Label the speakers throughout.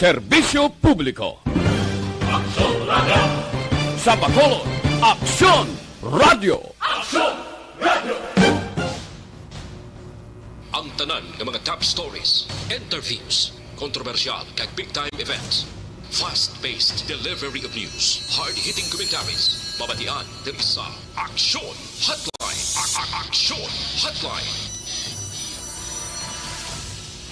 Speaker 1: Serbisyo Publiko.
Speaker 2: Aksyon Radio!
Speaker 1: Sa Bacolod, Aksyon Radio!
Speaker 2: Aksyon Radio!
Speaker 3: Ang tanan ng mga top stories, interviews, kontrobersyal kag big-time events. Fast-paced delivery of news, hard-hitting commentaries, babatian ng isa, Aksyon Hotline! Aksyon Hotline!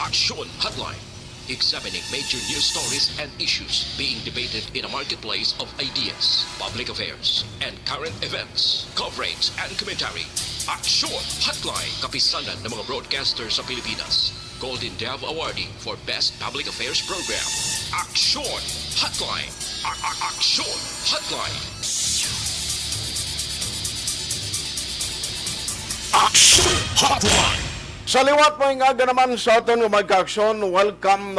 Speaker 3: Aksyon Hotline. Examining major news stories and issues being debated in a marketplace of ideas, public affairs, and current events. Coverage and commentary. Aksyon Hotline. Kapisanan ng mga broadcasters sa Pilipinas. Golden Dove Awardee for Best Public Affairs Program. Aksyon Hotline. Aksyon Hotline.
Speaker 2: Aksyon Hotline!
Speaker 4: Sa liwat mo yung aga naman sa aton ng magka-aksyon, welcome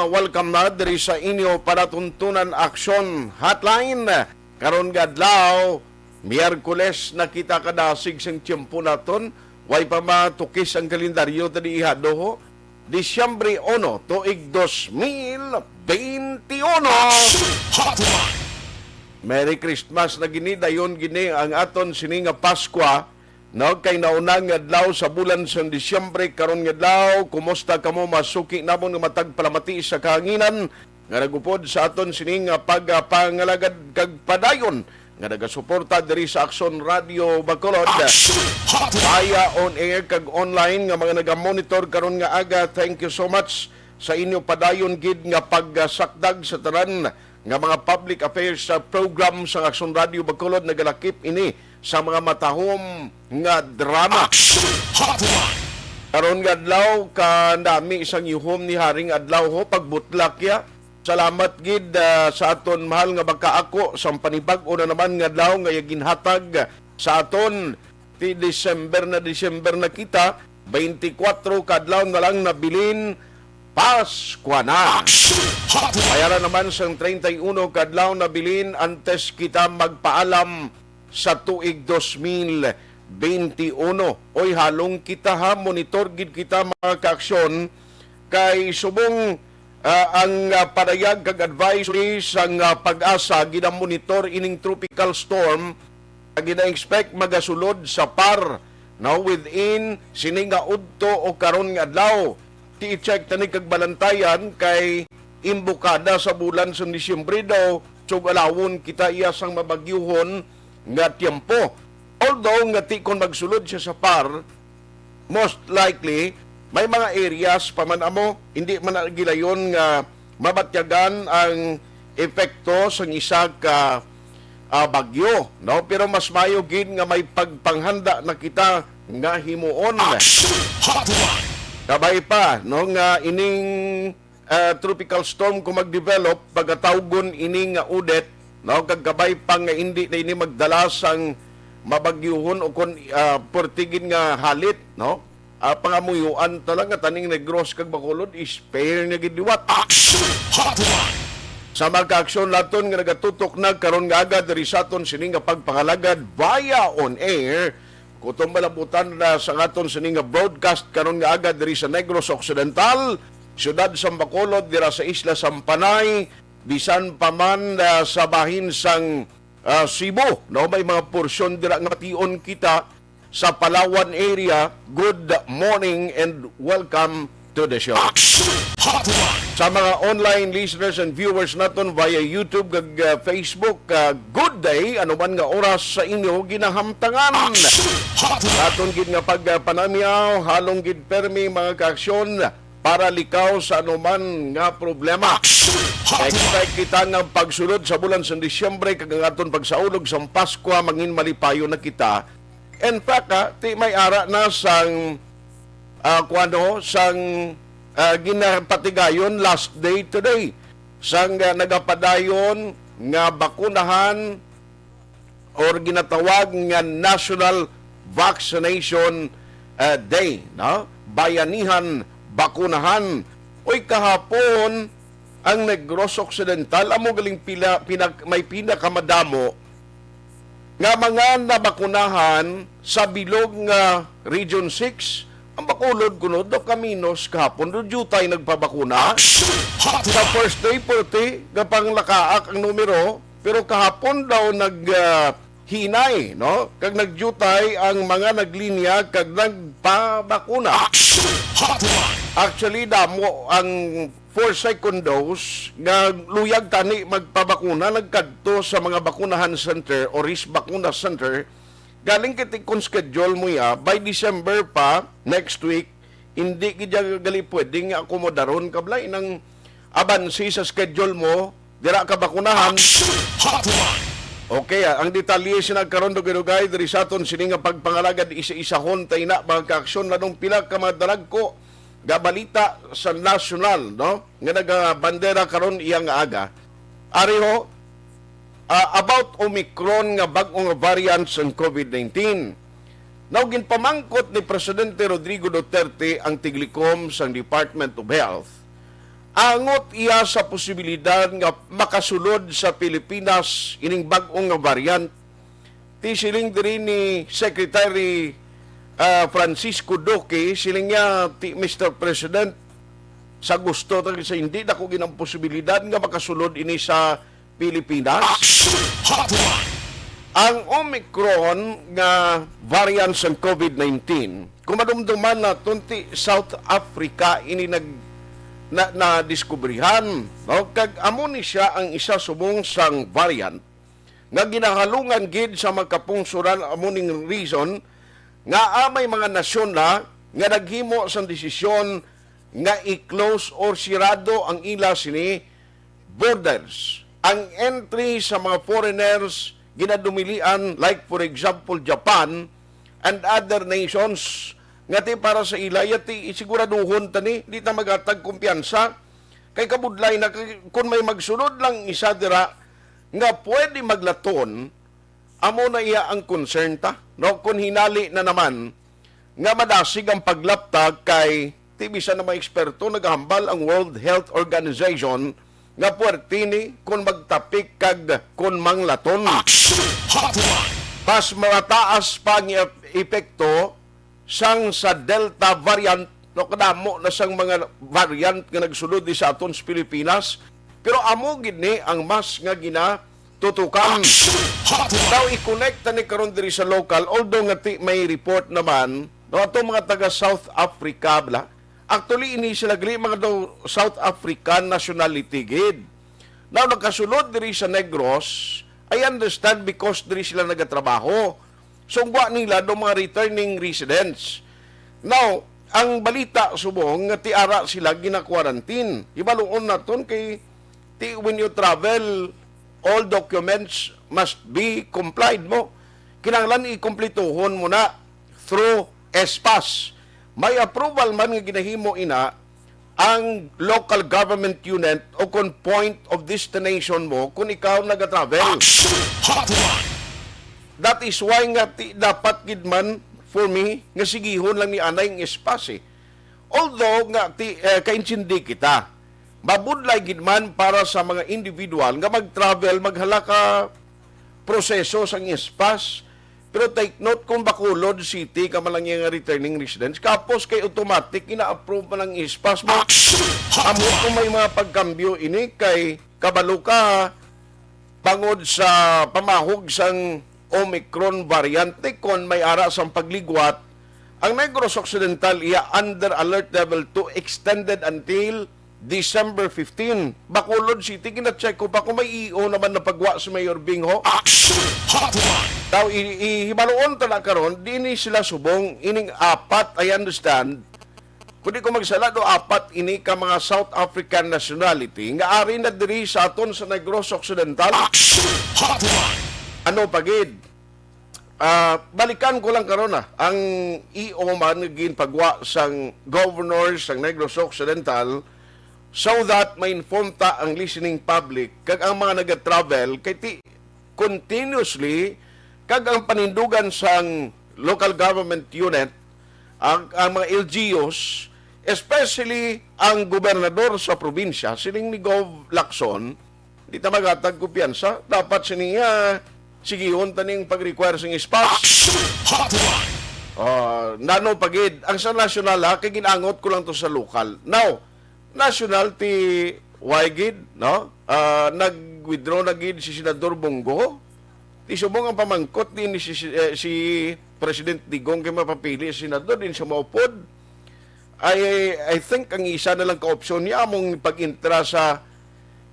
Speaker 4: na diri sa inyo para tuntunan aksyon hotline. Karon gadlaw, Miyerkules na kita kadasig sang tiyempo naton, way pa matukis ang kalendaryo tadi ihadoho. Disyembre 1, tuig 2021.
Speaker 2: Hotline!
Speaker 4: Merry Christmas na gini, dayon gini ang aton sininga Paskwa. No, kay naunang adlaw sa bulan sa Disyembre karon nga adlaw, kumusta kamo masuki namon nga matag palamati sa kahanginan nga nagupod sa aton sining pagpangalagad kag padayon nga nagasuporta diri sa Aksyon Radio Bacolod. Via on air kag online nga mga naga-monitor karon nga aga. Thank you so much sa inyo padayon gid nga pagsakdag sa tanan nga mga public affairs sa program sa Aksyon Radio Bacolod. Nagalakip ini sa mga matahom nga drama. Karon nga adlaw kandami isang yuhom ni Haring adlaw ho pagbutlak ya. Salamat gid sa aton mahal nga magkaako sa panibag-o na naman nga adlaw nga ginhatag sa aton ti December na kita 24 kadlaw na lang nabilin Paskwa na. Bayaran naman sa 31 kadlaw nabilin antes kita magpaalam sa tuig 2021. Oy halong kita ha, monitor gid kita mga kaaksyon kay subong ang parayag kag advisory sang Pag-asa gina monitor ining tropical storm gina expect magasulod sa par now within sininga udto o karon nga adlaw. Ti-check tani kag balantayan kay imbukada sa bulan sa Disyembre daw sug alawon kita iya sang mabagyuhon nga tiempo. Although nga ti kon magsulod siya sa par, most likely may mga areas paman amo hindi man gilayon nga mabatyagan ang epekto sa isa ka bagyo, no? Pero mas mayo gid nga may pagpanghanda na kita nga himuon. Kabay pa no nga ining tropical storm kung mag-develop pagkatawgon ining nga udet. No, kagkabay pa nga hindi na ini magdalas ang mabagyuhon o kung portigin nga halit, no? Pangamuyuan talaga taning Negros kag Bacolod spare nga gidiwat. Sa magka-aksyon laton nga nagatutok na karon nga agad diri sa aton sining nga pagpangalagad via on air kutong malabutan na sa aton sining nga broadcast karon nga agad diri sa Negros Occidental, siyudad sa Bacolod, dira sa Isla Sampanay, bisan pa man sa bahin sang Cebu, no, may mga porsyon dira nga tion kita sa Palawan area. Good morning and welcome to the show. Sa mga online listeners and viewers naton via YouTube kag Facebook, good day ano man nga oras sa inyo ginahamtangan. Aton gid nga pagpanamyaw halong gid permi mga kaaksyon para likaw sa anuman nga problema. Expect kita nga pagsulod sa bulan sa Disyembre kag ang aton pagsaulog sa Paskwa mangin malipayo na kita. In fact, ti may ara na sang sang ginapatigayon last day today. Sang nagapadayon nga bakunahan or ginatawag nga National Vaccination Day, no? Bayanihan bakunahan. Oy kahapon ang Negros Occidental amo galing may pinakamadamo nga mga nabakunahan sa bilog nga Region 6 Ang Bacolod kuno do kaminos kahapon do jutay nagpabakuna. Sa first day puti gapang lakaak ang numero pero kahapon daw hinay no kag nagjutay ang mga naglinya kag nagpabakuna. Actually damo ang for second dose nga luyag tani magpabakuna nagkadto sa mga bakunahan center o risk bakuna center. Galing kiti kung schedule mo ya, by December pa, next week, hindi kita gali pwedeng akomodaron kablay ng abansi sa schedule mo, dira ka bakunahan. Okay, ang detalye sinagkaroon do ginugay, diri sa aton sininga pagpangalagad isa-isahon tayo na, magka-aksyon na nung pila ka mga dalag ko, gabalita sa national, no? Nga nagabandera karon iyang aga. Ariho, about Omicron nga bag-ong variants ng COVID-19. Now, ginpamangkot ni Presidente Rodrigo Duterte ang tiglikom sa Department of Health. Angot iya sa posibilidad nga makasulod sa Pilipinas ining bag-ong variant. Tisiling diri ni Secretary Francisco Duque, siling niya, Mr. President, sa gusto sa hindi na ko ginang posibilidad nga makasulod ini sa Pilipinas. Ang Omicron nga variant ng COVID-19, kung madumduman na tunti South Africa ini na diskubrihan, no? Kag amo ni siya ang isa subong sang variant nga ginahalungan gid sa magkapungsuran amo ning reason nga amay mga nasyon na nga naghimo sang desisyon nga i-close or sirado ang ila sini borders. Ang entry sa mga foreigners ginadumilian like for example Japan and other nations nga ti para sa ila yati siguraduhon tani di ta magatag kumpiyansa kay kabudlay na kung may magsunod lang isa dira nga pwede maglaton amo na iya ang concern ta no kun hinali na naman nga madasig ang paglaptag kay tibisa na mga eksperto naghambal ang World Health Organization nga puwertini kung magtapik kag kung manglaton. Pas mataas pa ang epekto sang sa Delta variant no kadamo na sang mga variant nga nagsulod di sa aton sa Pilipinas pero amo gid ni ang mas nga ginatutukan. Daw i-connect ni karon diri sa local although nga may report naman no ato mga taga South Africa bla. Actually, ini sila gali mga daw South African nationality gid. Now, nakasulod diri sa Negros, I understand because diri sila nagatrabaho. Sungwa nila do mga returning residents. Now, ang balita subong nga tiara sila gina-quarantine. Ibaluon naton kay when you travel, all documents must be complied mo. Kinahanglan ikumplituhon mo na through ESPAS. May approval man nga ginahimo ina ang local government unit o kung point of destination mo kung ikaw nag-travel. That is why nga dapat gid man for me nga sigihon lang ni anay ng espase. Although nga kaintindi kita, mabudlay gid man para sa mga individual nga mag-travel maghala ka proseso sang espas. Pero take note kung Bacolod City ka malang yung returning residents, kapos kay automatic ina-approve pa ng ispas mo. Amo kung may mga pagkambyo ini kay kabalo ka pangod sa pamahog sang Omicron variante kon may ara sang pagligwat. Ang Negros Occidental iya under alert level 2 extended until December 15. Bacolod City, kina-check ko pa kung may EO naman na pagwa sa Mayor Bingho. Daw, ihibaloon tala karon, di ni sila subong, ining apat, I understand, kung di ko magsala do apat, ini ka mga South African nationality, nga ari na diri sa aton sa Negros Occidental. Ano pagid? Balikan ko lang karon ang EO man naging pagwa sang governor sang Negros Occidental so that may inform ta ang listening public kag ang mga nag-travel kay continuously kag ang panindugan sang local government unit ang mga LGUs especially ang gobernador sa probinsya siling ni Gov Lacson di ta magatag kumpiyansa dapat siniya sigihon taning pag-require sing espace. Nano pagid ang sa national kay ginangot ko lang to sa lokal. Now, national ti Waigid, no? Nag-withdraw na gid si Senador Bongo. Ti subong ang pamangkot din si President Digong kay mapapili si senador din sa maupod. I think ang isa na lang ka-opsyon niya among pag-intra sa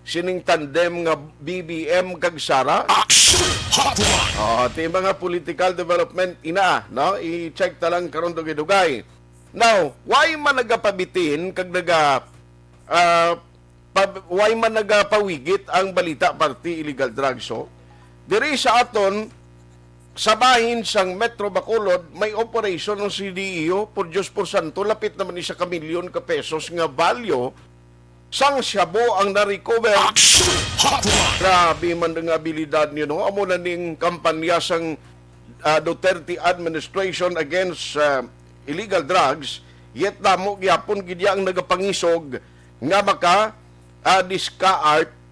Speaker 4: sining tandem nga BBM kag Sara.
Speaker 2: Action Hotline.
Speaker 4: Ti mga political development ina, no? I-check ta lang karon dugay-dugay. Now, why man nagapabitin kag why man nagapawigit ang balita party illegal drugs so? Diri sa aton sa bahin sang Metro Bacolod may operation ng CDEO por Diyos por Santo lapit naman ni sa kamilyon ka pesos nga value sang shabu ang na-recover.
Speaker 2: Action Hotline.
Speaker 4: Grabe man nga abilidad niyo, no? Amo na ning kampanya sang Duterte administration against illegal drugs, yet namo gyapon gid ang nagapangisog nga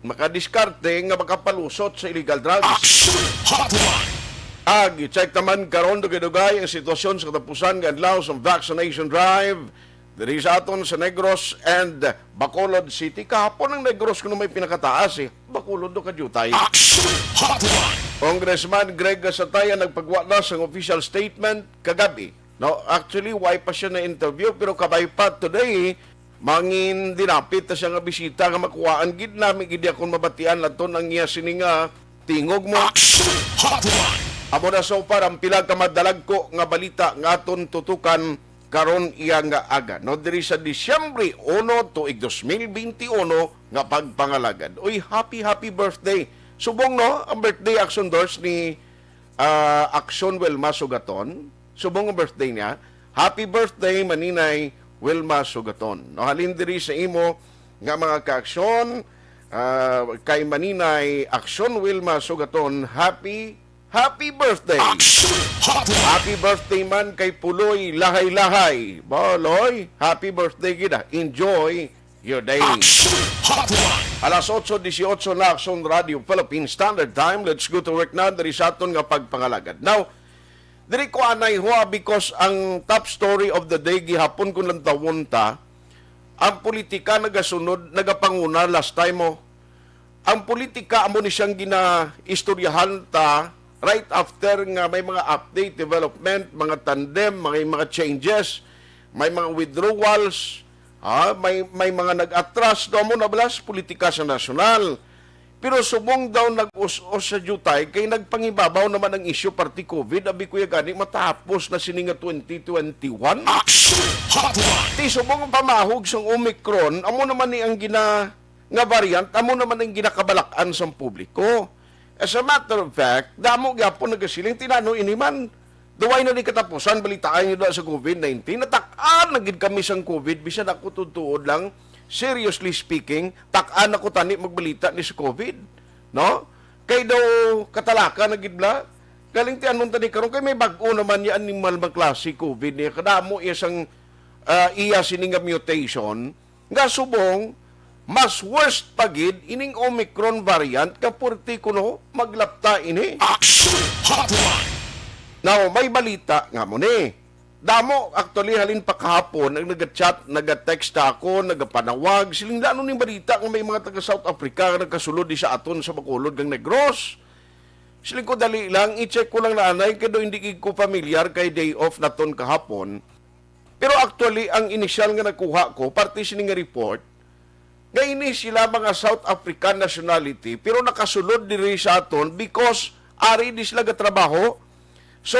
Speaker 4: makadiskarte nga makapalusot sa illegal drugs.
Speaker 2: Action Hotline.
Speaker 4: I-check naman karon dugay-dugay ang sitwasyon sa katapusan nga adlaw sa vaccination drive diri sa aton sa Negros and Bacolod City. Kahapon ang Negros kuno may pinakataas Bacolod do kadyutay.
Speaker 2: Action Hotline.
Speaker 4: Congressman Greg Gasataya nagpagwa na sa official statement kagabi. No, actually why pa siya na interview pero kabay pa today mangin dinapit ta siya nga bisita nga makuhaan gid nami gid akon mabatian laton ang iya sininga tingog mo.
Speaker 2: Action Hotline.
Speaker 4: Amo na so far ang pila ka madalag ko nga balita nga aton tutukan karon iya nga aga. No, diri sa Disyembre 1 tuig 2021 nga pagpangalagad. Uy, happy birthday. Subong no, ang birthday action doors ni Action Wilma Sugaton. Subong ang birthday niya. Happy birthday Maninay Wilma Sugaton. No, halin diri sa imo nga mga ka-aksyon kay Maninay Action Wilma Sugaton, happy birthday.
Speaker 2: Action Hotline.
Speaker 4: Happy birthday man kay Puloy Lahay-Lahay. Boloy, happy birthday kita. Enjoy your day.
Speaker 2: Action Hotline.
Speaker 4: Alas 8:18 na Action Radio Philippine Standard Time. Let's go to work na diri sa aton nga pagpangalagad. Now, diri ko anay hoa because ang top story of the day gihapon ko lang tawon ta, ang politika nagasunod, nagapanguna last time mo. Ang politika amo ni siyang ginaistoryahan ta right after nga may mga update, development, mga tandem, mga changes, may mga withdrawals, may mga nag-atras daw mo na balas politika sa nasyonal. Pero subong daw nag-us-us sa jutay kay nagpangibabaw naman ang issue party COVID. Abi kuya gani matapos na sininga 2021.
Speaker 2: Action Hotline.
Speaker 4: Ti subong ang pamahog sa Omicron, amo naman ni ang nga variant, amo naman ang ginakabalakan sa publiko. As a matter of fact, damo gyapon nagasiling tinano iniman. Duway na ni katapusan balitaan niyo sa COVID-19. Natak-an na gid kami sang COVID bisan ako tutuod lang. Seriously speaking, tak-an ako tani magbalita ni sa COVID. No? Kay daw katalaka na gid bla. Galing ti anon tani karon kay may bag-o naman ya animal mga klase COVID niya. Kadamo isang iya sininga mutation nga subong mas worst pagid ining Omicron variant kapurti kuno maglapta ini.
Speaker 2: Action Hotline.
Speaker 4: Now, may balita nga mo ni. Damo, actually, halin pa kahapon, nag-chat, nag-text ako, nag-panawag, siling lano ning balita kung may mga taga-South Africa na nagkasulod di sa aton sa Bacolod ng Negros. Siling ko dali lang, i-check ko lang na anay, kaya hindi ko familiar kay day off na ton kahapon. Pero actually, ang initial nga nakuha ko, parte sining nga report, ngayon sila mga South African nationality, pero nakasulod diri sa aton because ari di sila gatrabaho. So,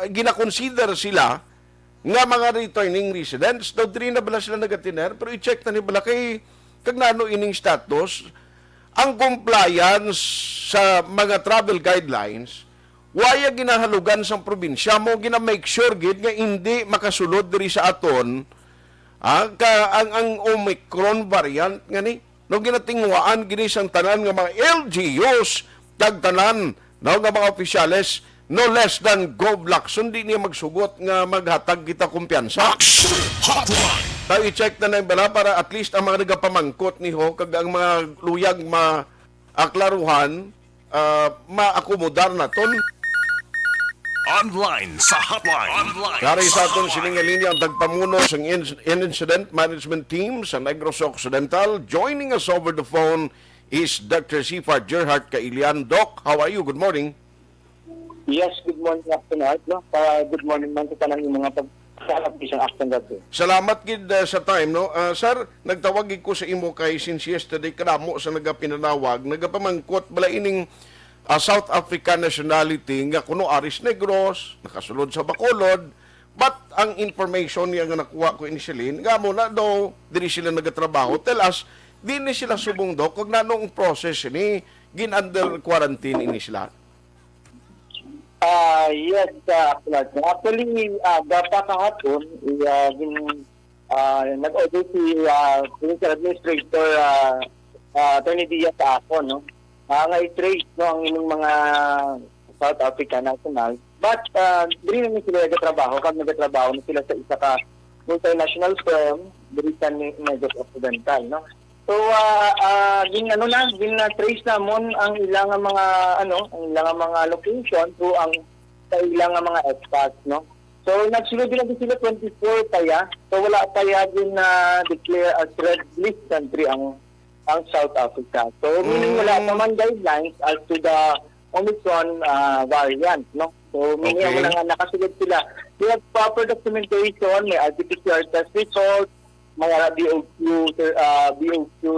Speaker 4: gina-consider sila nga mga returning residents. Daw diri na bala sila nagatiner, pero i-check na ni bala kay kagnano ining status. Ang compliance sa mga travel guidelines, waya ginahalugan sa probinsya mo, gina-make sure gid nga hindi makasulod diri sa aton ang Omicron variant nga ni. No ginatingwaan gini sang tanan nga mga LGUs, tagtanan no nga mga opisyales, no less than go black. Sundi niya magsugot nga maghatag kita kumpiyansa.
Speaker 2: Action Hotline.
Speaker 4: Tayo i-check na bala para at least ang mga nagapamangkot ni ho, kag ang mga luyag maaklaruhan, maakomodar na ton.
Speaker 2: Online sa hotline. Online
Speaker 4: Dari sa aton
Speaker 2: hotline.
Speaker 4: sining nga linya ang tagpamuno sa Incident Management Team sa Negros Occidental. Joining us over the phone is Dr. Sifar Gerhardt Kailian. Doc, how are you? Good morning.
Speaker 5: Yes, good morning, Captain Art. No? Good morning man sa tanang yung mga pagsalap isang action dati.
Speaker 4: Salamat gid sa time, no? Sir, nagtawag gid ko sa imo kay since yesterday kadamo sa nagapinanawag, nagapamangkot bala ining South African nationality nga kuno Aris Negros, nakasulod sa Bacolod, but ang information niya nga nakuha ko initially, nga mo na daw diri sila nagatrabaho, tell us di ni sila subong daw kung nanong process ni gin under quarantine ini sila.
Speaker 5: Yes, actually, data kahapon, nag-order si Provincial Administrator Attorney Diaz sa ako, no? Nga i-trace no, ang inyong mga South African national. But, diri namin sila nagtrabaho, kami nagtrabaho na sila sa isa ka multinational firm, diri sa Negros Occidental, no? So, gin-trace namon ang ilang mga, ang ilang mga location through ang sa ilang mga expats, no? So, nagsulod din sila 24 kaya. So, wala kaya din na declare as red list country ang South Africa. So, meaning wala pa man guidelines as to the Omicron variant, no? So, meaning
Speaker 4: Okay.
Speaker 5: wala nga nakasulod sila. They have proper documentation, may RT-PCR test results, mga BOQ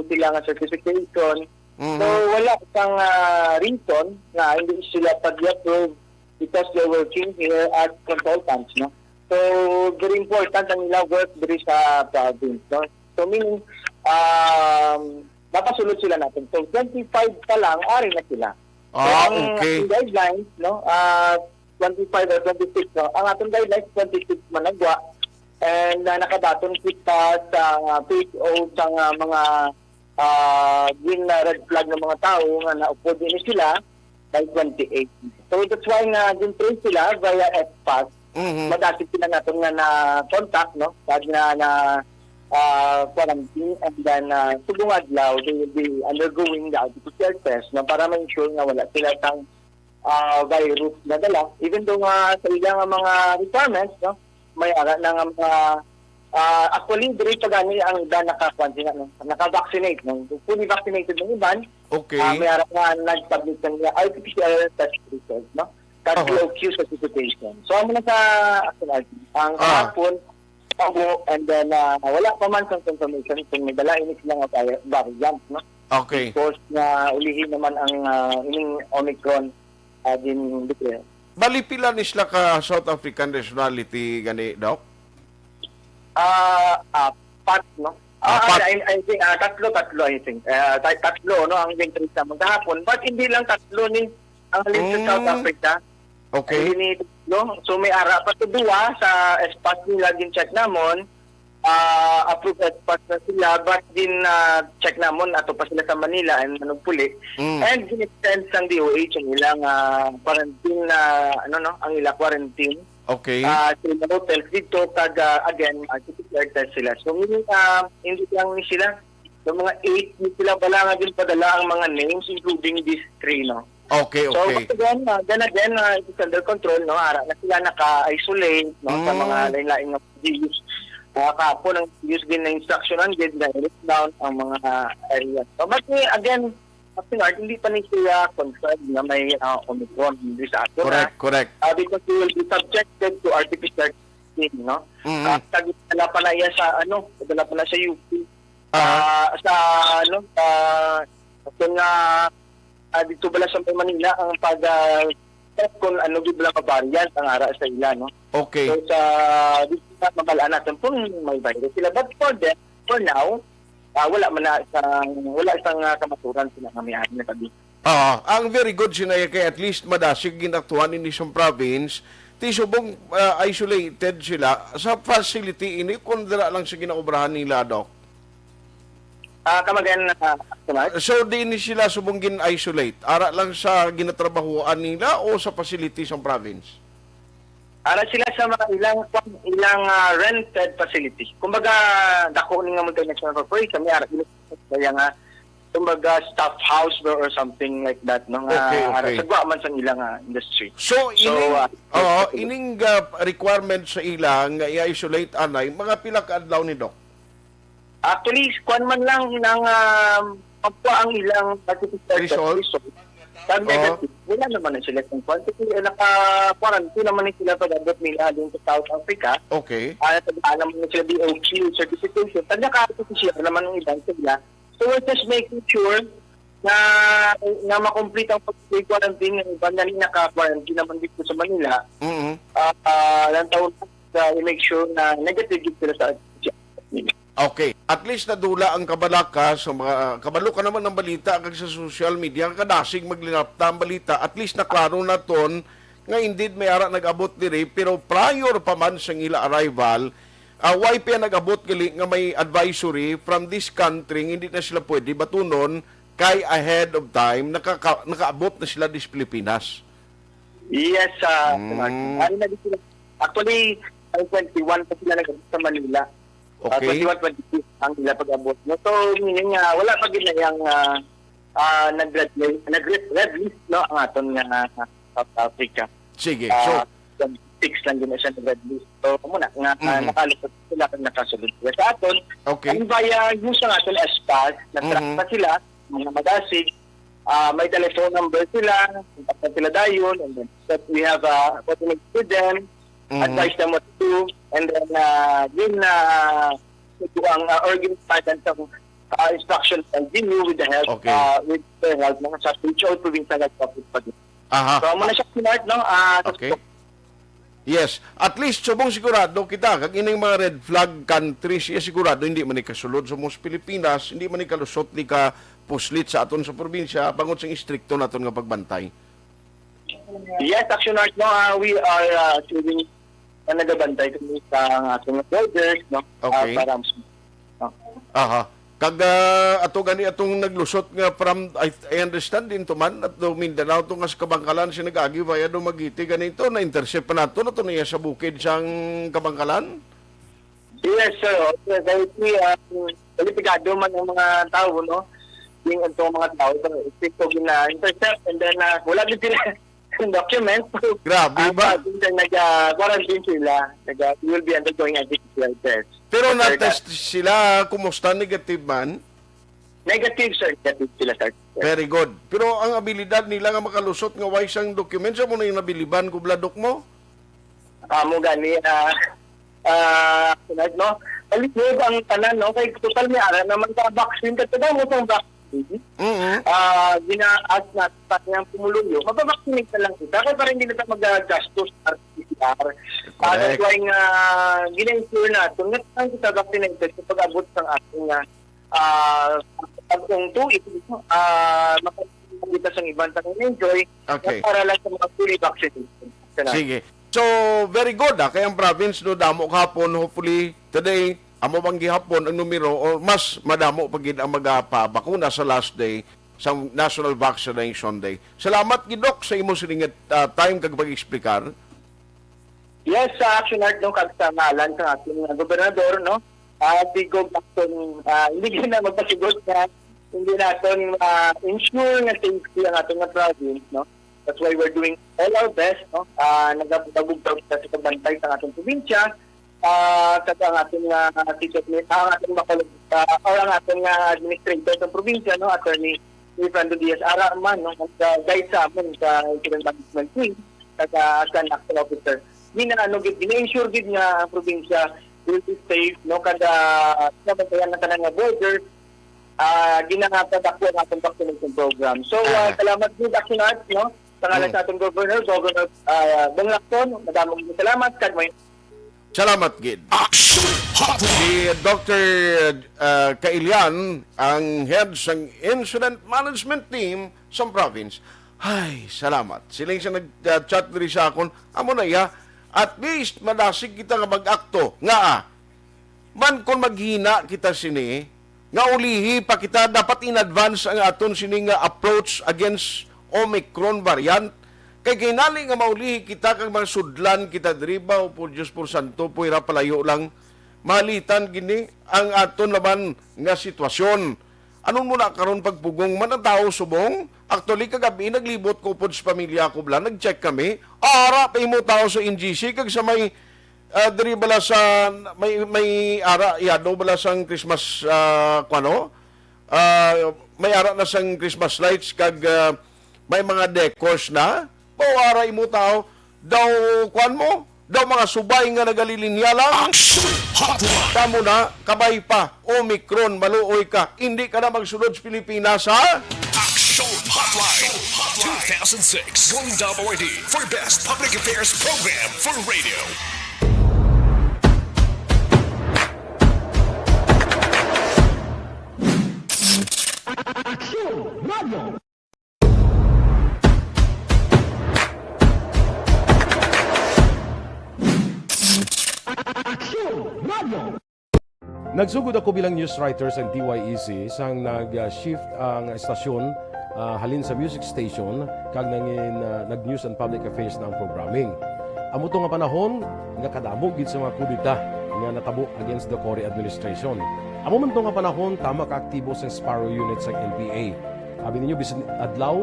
Speaker 5: sila nga certification. So, wala isang reason na hindi sila pag-approve because they're working here as consultants, no? So, very important ang nila work diri sa province, no? So, meaning, napasulod sila natin. So, 25 pa lang, ari na sila. So, ang
Speaker 4: Okay.
Speaker 5: ating guidelines, no? 25 or 26, no? Ang ating guidelines, 26 managwa. And nakabaton kita sa PHO sa mga green red flag ng mga tao nga naupo din sila by 28. So, that's why nga din trace sila via FPAS. Madati sila natin nga na contact, no? Pag na quarantine, and then subong adlaw, they will be undergoing the RT-PCR test na para ma-ensure nga wala sila tang virus na dala. Even though sa ilang mga requirements, no, may ara na nga mga actually, diri pa gani ang iba naka-vaccinate, no? Fully vaccinated ng iban.
Speaker 4: Okay.
Speaker 5: May ara nga nag-publish ng RT-PCR test result, no? Tatlo Q certification. So, amo na sa ang kahapon, and then wala pa man kang confirmation kung may dala ini sila nga variant, no?
Speaker 4: Okay.
Speaker 5: Of course, na ulihin naman ang ining Omicron din declare.
Speaker 4: Bali pila ni sila ka South African nationality gani, Doc?
Speaker 5: Pat, no?
Speaker 4: Pat.
Speaker 5: I think, tatlo, I think. Tatlo, no, ang entry sa maghapon. But hindi lang tatlo ni ang link sa South Africa.
Speaker 4: Okay.
Speaker 5: Hindi, no? So may ara pa to duwa sa espas nila din check namon. Approved espas na sila, but din check namon ato pa sila sa Manila and manugpuli. And din-extend sang DOH ang ilang quarantine ang ilang quarantine.
Speaker 4: Okay.
Speaker 5: Sila hotels dito, again, RT-PCR test sila. So, hindi lang ni sila. So, mga 8 ni sila wala nga din padala ang mga names, including these 3, no?
Speaker 4: Okay,
Speaker 5: So,
Speaker 4: okay.
Speaker 5: again, it's under control, no? Ara na sila naka-isolate, no? Sa mga lain-lain na disease. Kahapon, ang use din na instruction ang gid na down ang mga areas. So, but again, hindi pa ni siya confirmed na may Omicron hindi sa ato na.
Speaker 4: Correct.
Speaker 5: Because we will be subjected to artificial testing, no? Dala pa na iya sa dala pa na sa UP. Dito bala sa Manila ang pag test kung gid bala ka variant ang ara sa ila, no?
Speaker 4: Okay.
Speaker 5: So sa dito na mabalaan natin kung may virus sila, but for now wala isang kamaturan sila nga may-ari na tabi.
Speaker 4: Ang very good sinaya kay at least madasig ginaktuhan ni isang province ti subong isolated sila sa facility ini kung dira lang sa ginaobrahan nila, Doc.
Speaker 5: Kamagan
Speaker 4: So di ni sila subong gin-isolate ara lang sa ginatrabahuan nila o sa facility sa province?
Speaker 5: Ara sila sa mga ilang rented facility. Kumbaga dako ni nga multinational corporation may ara kaya nga kumbaga staff house or something like that no
Speaker 4: Okay, okay.
Speaker 5: sagwa man sa ilang industry.
Speaker 4: So, ining,
Speaker 5: uh,
Speaker 4: ining requirement sa ilang nga i-isolate anay, mga pila ka adlaw ni Doc?
Speaker 5: Actually, kwan man lang ng kapwa ang ilang artificial
Speaker 4: Result?
Speaker 5: Pag negative, wala naman na sila kung quantity. Naka-quarantine naman na sila pag-abot nila din sa South Africa.
Speaker 4: Okay.
Speaker 5: Tagaan naman na sila DOQ certification. Pag naka-artificial naman ng ilang sila. So we're just making sure na makomplete ang pag-quarantine ng iba na naka-quarantine naman dito sa Manila.
Speaker 4: Mhm.
Speaker 5: Lang taon i-make sure na negative din sila sa artificial.
Speaker 4: Okay. At least nadula ang kabalaka sa mga kabalo ka naman ng balita kag sa social media kadasig maglinapta ang balita. At least naklaro na ton nga indeed may ara nag-abot diri pero prior pa man sa ila arrival, why pa nag-abot gali nga may advisory from this country hindi na sila pwede batunon kay ahead of time nakaabot na sila dis Pilipinas.
Speaker 5: Yes, ano na din sila. Actually, ang 21 pa sila nag-abot sa Manila.
Speaker 4: Okay.
Speaker 5: 21-22 ang sila pag-abot. No? So, meaning wala pa gina yung nag-red list no, ang aton nga South Africa.
Speaker 4: Sige. So
Speaker 5: 6 lang din siya nag-red list. So, muna, nakalusot sila kung nakasunod sila sa aton.
Speaker 4: Okay.
Speaker 5: And via use ng aton SPAS, nag-track pa sila, mga madasig, may telephone number sila, kontak na sila dayon, and then we have coordinate with them, advise them what to do, and then yun ito ang organized ng instruction continue with the help
Speaker 4: Okay.
Speaker 5: with the help ng sa PHO provincial nag-profit pa din.
Speaker 4: aha.
Speaker 5: So muna siya sinart no
Speaker 4: Okay. Yes, at least subong sigurado kita kag ining mga red flag countries sigurado hindi man ni kasulod sa most Pilipinas, hindi man ni kalusot ni ka puslit sa aton sa probinsya bangod sa istrikto naton nga pagbantay.
Speaker 5: Yes, Action Art, no, we are actually nagabantay kami sa ating borders, no?
Speaker 4: Okay.
Speaker 5: Para
Speaker 4: Aha. Kag ato gani atong naglusot nga from I understand din to man at do Mindanao to nga sa Kabangkalan si nagagi via Dumaguete ganito na intercept pa nato na to niya sa bukid sang Kabangkalan.
Speaker 5: yes, sir. Dahil kwalipikado man ang mga tao, no? Yung itong mga tao, ito gina-intercept and then wala din sila yung document.
Speaker 4: Grabe ba?
Speaker 5: Nag-quarantine sila. Will be undergoing a digital test.
Speaker 4: Pero na-test sila kumusta negative man?
Speaker 5: Negative, sir. Negative sila, sir.
Speaker 4: Very good. Pero ang abilidad nila nga makalusot nga wais ang document sa mo na yung nabiliban ko bladok mo?
Speaker 5: Mo gani, no? Kalipod ang tanan, no? Kaya total may ara naman ka vaccine. Katadaw mo itong vaccine. Gina-ask na sa kanyang pumuluyo. Mababaksinate na lang kita. Kaya parang hindi na tayo mag-gastos sa PCR. That's why nga, gina-insure na ito. Ngayon kita vaccinated sa pag-abot ng ating pagkong tuig. Makakita sa ibang tanong enjoy.
Speaker 4: Okay.
Speaker 5: Para lang sa mga fully vaccinated.
Speaker 4: Sige. So, very good kaya ang province no damo kahapon hopefully today amo bang gihapon ang numero o mas madamo pagid ang magapabakuna sa last day sa National Vaccination Day. Salamat gid Doc sa imo sining time kag pag-eksplikar.
Speaker 5: Yes, sa Action Art no kag sa ngalan sa ating gobernador no. Si Gov Lacton hindi na magpasigot na hindi naton ensure nga safety ang ating province no. That's why we're doing all our best, no? Nagabugtog sa pagbantay sa ating probinsya, sa ang ating teacher, ang ating or ang ating administrator sa probinsya, no? Attorney Fernando Diaz Araman, no? Guide sa amin sa incident management team, at as an action officer. Gina-ensure gid nga ang probinsya will be safe, no? Kada nabantayan ng tanang border, ginagawa ang ating vaccination program. So, salamat din, Action Art, no? Sa ngalan sa ating Governor Bong Lacton, madaming salamat.
Speaker 4: Salamat gid. Si Dr. Kailian, ang head ng Incident Management Team sa province. Ay, salamat. Sila yung nag-chat diri sa akon. Amo na ya, at least madasig kita nga mag-akto. Nga man kung maghina kita sini, nga ulihi pa kita dapat in advance ang aton sini nga approach against Omicron variant. Kay kinali nga maulihi kita kag mga sudlan kita driba o po Diyos por santo po ira palayo lang malitan gini ang aton naman nga sitwasyon. Anon mo na karon pagpugong man ang tao subong? Actually, kagabi, naglibot ko po sa pamilya ko bla, nag-check kami. Ara, pa mo tao sa NGC, kag sa may, diri bala sa, may ara, yado bala sang Christmas, may ara na sang Christmas lights, kag may mga decors na. Ara, imo tao, daw, daw mga subay nga nagalilinya lang. Kamo na, kabay pa, Omicron, maluoy ka. Hindi ka na magsunod sa Pilipinas, ha?
Speaker 2: Action Hotline 2006 Going WRD for Best Public Affairs Program for Radio.
Speaker 6: Nagsugod ako bilang news writer sa DYEC sang nag-shift ang estasyon halin sa music station kag nag-news and public affairs na ang programming. Amo to nga panahon nga kadamo gid sa mga kudita nga natabo against the Cory administration. Amo man to nga panahon tama ka aktibo sa Sparrow unit sa NPA. Abi ninyo bisan adlaw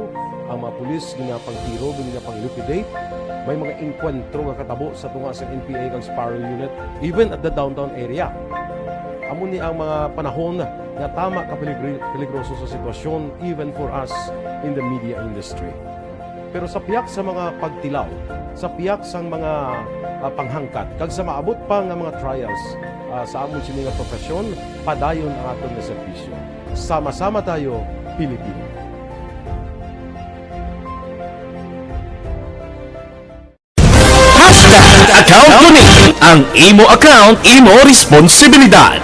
Speaker 6: ang mga pulis nga pangtiro nga pang-liquidate. May mga enkwentro nga katabo sa tunga sa NPA kag Sparrow unit even at the downtown area. Amo ni ang mga panahon nga tama ka peligroso sa sitwasyon even for us in the media industry. Pero sa piyak sa mga pagtilaw, sa piyak sa mga panghangkat, kag sa maabot pa nga mga trials sa amon sini nga profesyon, padayon ang aton nga serbisyo. Sama-sama tayo, Pilipino.
Speaker 1: Account Tuni. Ang imo account, imo responsibilidad.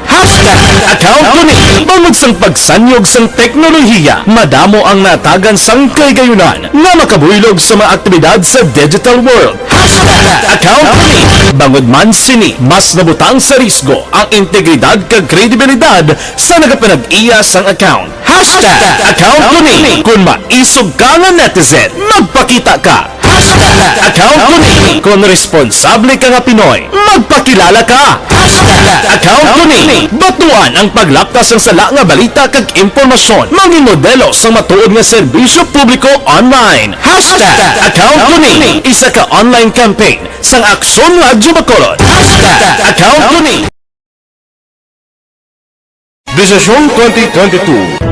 Speaker 1: Account Tuni. Bangod sang pagsanyog sang teknolohiya, madamo ang natagan sang kaygayunan nga makabuylog sa mga aktibidad sa digital world. Account Tuni. Bangod man sini, mas nabutang sa risgo ang integridad kag kredibilidad sa nagapanag-iya sang account. Account Tuni. Kung maisog ka nga netizen, magpakita ka. Account Tuni. Kung responsable ka nga Pinoy, magpakilala ka. Account Tuni. Batuan ang paglaptas ng sala nga balita kag impormasyon. Manging modelo sa matuod nga serbisyo publiko online. Account Tuni. Isa ka online campaign sang Aksyon Radyo Bacolod. Account Tuni.
Speaker 6: Desisyon 2022.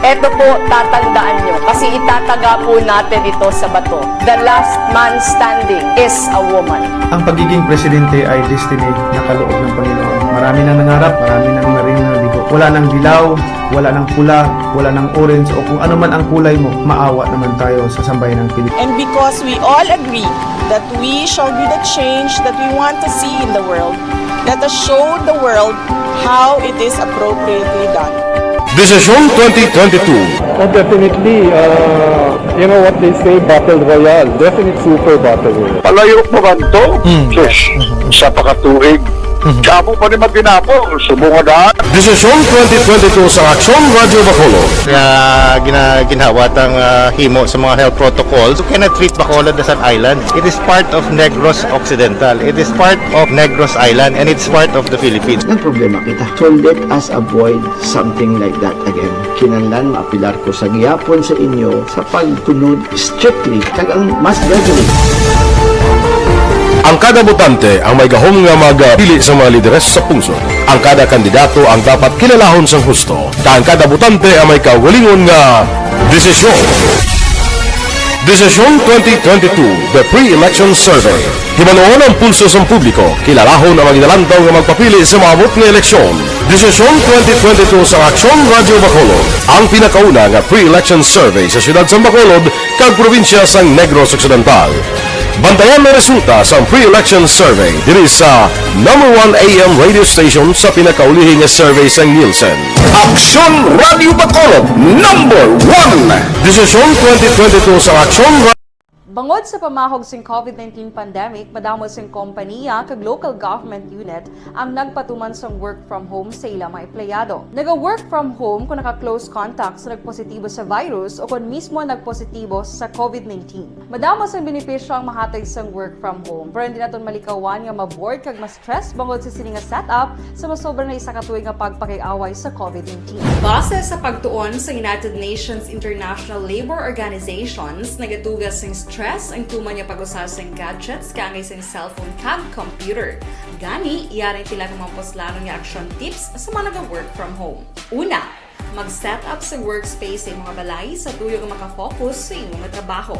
Speaker 7: Ito po, tatandaan nyo, kasi itataga po natin ito sa bato. The last man standing is a woman.
Speaker 8: Ang pagiging presidente ay destiny na kaloob ng Panginoon. Marami nang nangarap, marami nang naring nabigo. Wala nang dilaw, wala nang pula, wala nang orange, o kung ano man ang kulay mo, maawa naman tayo sa sambayan ng Pilipinas.
Speaker 9: And because we all agree that we shall be the change that we want to see in the world, let us show the world how it is appropriately done.
Speaker 6: Desisyon 2022.
Speaker 10: Definitely, you know what they say, Battle Royale. Definitely super Battle Royale.
Speaker 11: Palayo mo kanto, sus, sa pakatuig. Kapo pa ni Magdinapo, subungan.
Speaker 6: Desisyon 2022 sa Aksyon Radyo Bacolod.
Speaker 12: Kaya ginawat ang himo sa mga health protocols. You cannot treat Bacolod as an island. It is part of Negros Occidental. It is part of Negros Island and it's part of the Philippines.
Speaker 13: Ang problema kita. So let us avoid something like that again. Kinahanglan maapilar ko sa gihapon sa inyo sa pagtunod strictly kag ang mas gagawin.
Speaker 6: Ang kada botante ang may gahom nga magpili sa mga lideres sa pungsod. Ang kada kandidato ang dapat kilalahon sang husto. Ang kada botante ang may kaugalingon nga desisyon. Desisyon 2022, the pre-election survey. Himanuon ang pulso sa publiko, kilalahon ang maginalantaw nga magpapili sa maabot nga eleksyon. Desisyon 2022 sa Aksyon Radyo Bacolod, ang pinakauna nga pre-election survey sa siyudad sa Bacolod kag probinsya sa Negros Occidental. Bantayan ang resulta sa pre-election survey diri sa number 1 AM radio station sa pinakaulihing nga survey sa Nielsen.
Speaker 1: Aksyon Radio Bacolod, number 1.
Speaker 6: Desisyon 2022 sa Aksyon
Speaker 14: Bangod sa pamahog sing COVID-19 pandemic, madamo sing kompanya kag local government unit ang nagpatuman sang work from home sa ilang mga empleyado. Naga-work from home kung naka-close contact sa nagpositibo sa virus o kung mismo nagpositibo sa COVID-19. Madamo sang benepisyo ang mahatag sang work from home, pero hindi naton malikawan nga ma-bored kag ma-stress bangod sa sini nga setup sa masobra na isa ka tuig nga pagpakiaway sa COVID-19. Base sa pagtuon sa United Nations International Labour Organizations, nagatugas sing stress ang tuman niya pag-usar sa gadgets kangay sa cellphone kag computer. Gani, iyaring tila ng mga poslanong nga action tips sa mga nag-work from home. Una, mag-set up sa workspace sa mga balay sa tuyo nga makafocus sa inyong trabaho.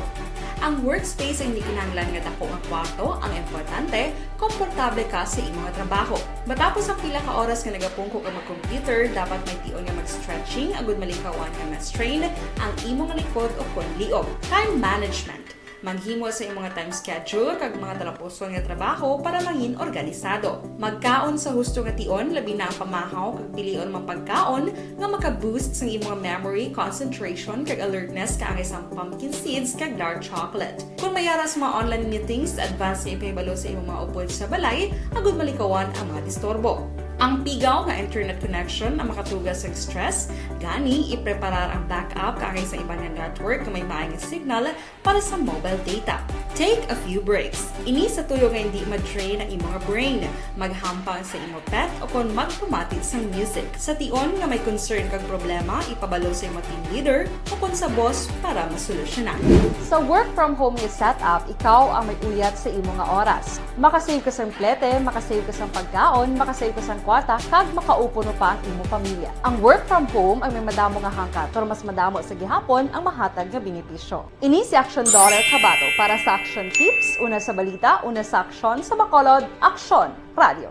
Speaker 14: Ang workspace ay hindi kinahanglan nga dako nga kwarto, ang importante, komportable ka sa imong trabaho. Matapos ang pila ka oras nga nagapungko ka mag-computer, dapat may tion nga mag-stretching agud malikawan nga ma-strain ang imong likod o konliog. Time management. Manghimo sa imong time schedule kag mga talapuson nga trabaho para mangin organisado. Magkaon sa husto nga tion, labi na ang pamahaw kag pilion mga pagkaon nga maka-boost sa imong memory, concentration kag alertness kaangay sa pumpkin seeds kag dark chocolate. Kung mayara sa mga online meetings, advance sa ipahibalo sa imong mga upod sa balay, agud malikawan ang mga disturbo. Ang pigaw nga internet connection ang makatugas sa stress, gani ipreparar ang backup kaangay sa ibang nga network nga may maayong signal para sa mobile data. Take a few breaks. Ini sa tuyo nga hindi ma-drain ang imong brain, maghampang sa imong pet o kung magpumatid sa music. Sa tion nga may concern kag problema, ipabalo sa imong team leader o kung sa boss para masolusyonan. Sa work from home nga setup, ikaw ang may uyat sa imong nga oras. Makasave ka sa plete, makasave ka sa pagkaon, makasave ka sa kwarta, kag makaupo no pa ang imong pamilya. Ang work from home ay may madamo nga hangkat, pero mas madamo sa gihapon ang mahatag nga benepisyo. Ini si Action Daughter Cabato para sa Action Tips, una sa balita, una sa aksyon, sa Bacolod, Action Radio.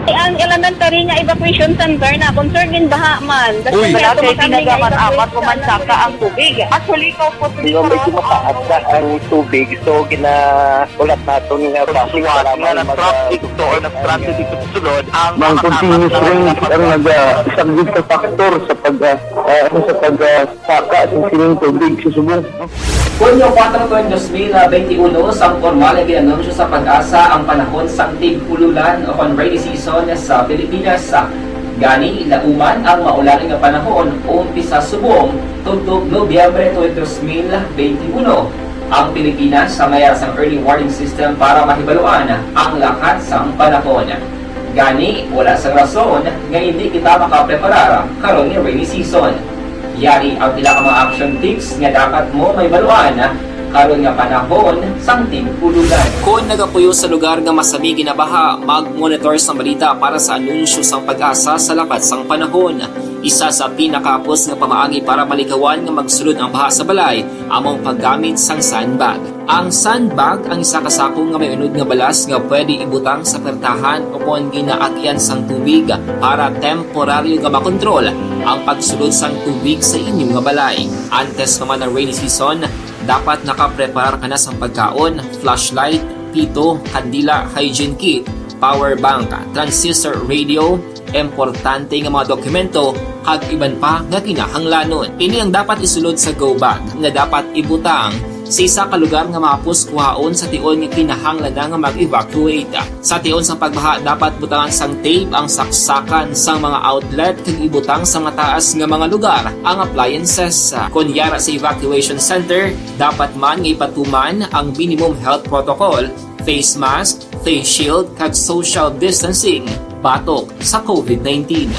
Speaker 15: Ang elementary nga evacuation center na concerned din baha man.
Speaker 5: Uy.
Speaker 15: Kaya
Speaker 5: Tinagaman apat kumansaka ang tubig. Actually, ikaw po
Speaker 11: Medyo mataas na ang tubig. So, ulat natin nga traffic para
Speaker 5: traffic to or nag-traffic dito sa sulod.
Speaker 11: Mang continuous rin ang nag-isang sa factor sa pagsaka sa sining tubig sa subong.
Speaker 16: Hunyo 4, 2021, sang formal ay ginanunsyo sa Pag-asa ang panahon sang tig-ululan o kon rainy season sa Pilipinas. Gani, lauman ang maulaling nga panahon umpisa subong tutok Nobyembre 2021. Ang Pilipinas sa mayroon sang early warning system para mahibaluan ang lakat sang panahon. Gani, wala sang rason nga hindi kita makapreparar karon ni rainy season. Yari ang pila ka mga action tips nga dapat mo may baluan karon nga panahon sang tig-ululan.
Speaker 17: Kung nagapuyo sa lugar nga masabi ginabaha, mag-monitor sa balita para sa anunsyo sang Pag-asa sa lakat sang panahon. Isa sa pinakapos nga pamaagi para malikawan nga magsulod ang baha sa balay, among paggamit sang sandbag. Ang sandbag ang isa kasako nga may unod nga balas nga pwede ibutang sa pertahan o kung ginaagyan sang tubig para temporaryo nga makontrol ang pagsulod sang tubig sa inyong nga balay. Antes naman ng rainy season, dapat nakapreparar ka na sa pagkaon, flashlight, pito, kandila, hygiene kit, power bank, transistor radio, importante nga mga dokumento, kag iban pa nga kinahanglanon. Ini ang dapat isulod sa go bag nga dapat ibutang sa isa ka lugar nga mapus kuhaon sa tion nga kinahanglan nga mag-evacuate. Sa tion sa pagbaha, dapat butangan sang tape ang saksakan sang mga outlet kag ibutang sa mataas nga mga lugar ang appliances. Kunyara sa evacuation center, dapat man nga ipatuman ang minimum health protocol, face mask, face shield kag social distancing batok sa COVID-19.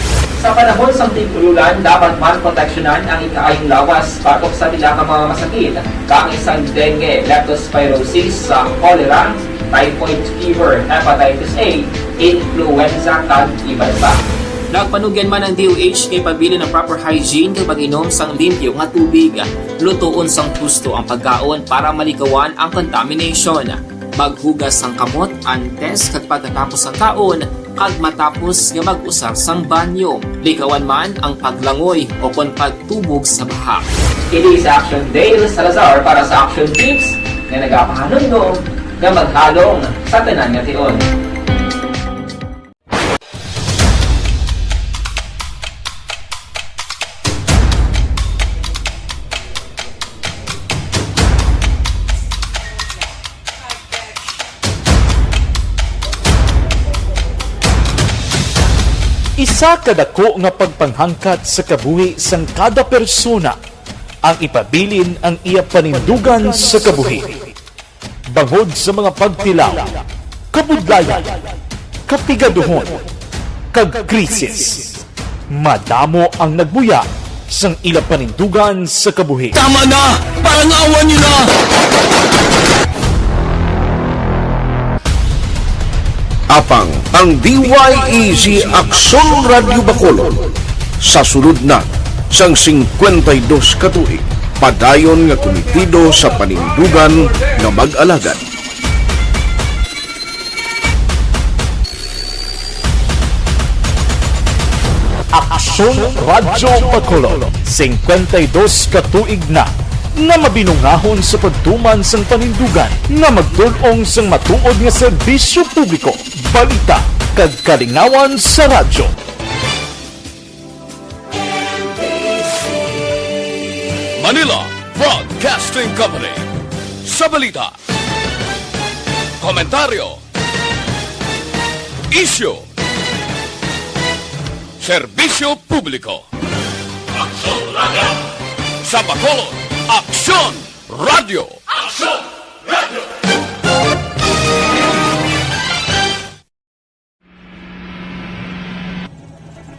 Speaker 16: Sa panahon sang tig-ululan, dapat man proteksyonan ang ikaayong lawas batok sa pila ka mga masakit, kang isang dengue, leptospirosis, cholera, typhoid fever, hepatitis A, influenza kag iban pa.
Speaker 17: Nagpanugyan man ang DOH kay pabili ng proper hygiene kag pag-inom sang limpyo nga tubig. Lutuon sang husto ang pagkaon para malikawan ang contamination. Maghugas sang kamot antes kag pagkatapos ang kaon kag matapos nga mag-usar sang banyo. Likawan man ang paglangoy o kon pagtubog sa baha.
Speaker 16: Kini sa Action Dale Salazar para sa Action Tips nga nagapahanundong nga maghalong sa tanan nga tion.
Speaker 1: Sa kadako nga pagpanghangkat sa kabuhi sang kada persona, ang ipabilin ang iya panindugan sa kabuhi. Bangod sa mga pagtilaw, kabudlayan, kapigaduhon, kag krisis, madamo ang nagbuya sang ila panindugan sa kabuhi.
Speaker 2: Tama na! Parang awan niyo na!
Speaker 4: Apang ang DYEZ Aksyon Radio Bacolod sa sulod na sang 52 ka tuig, padayon nga komitido sa panindugan nga mag-alagad.
Speaker 1: Aksyon Radyo Bacolod, 52 ka tuig na nga mabinungahon sa pagtuman sang panindugan nga magtulong sang matuod nga serbisyo publiko, balita kag kalingawan sa radyo.
Speaker 2: Manila Broadcasting Company. Sa balita, komentaryo, issue, serbisyo publiko. Aksyon Radio! Sa Bacolod, Aksyon Radio! Aksyon Radio!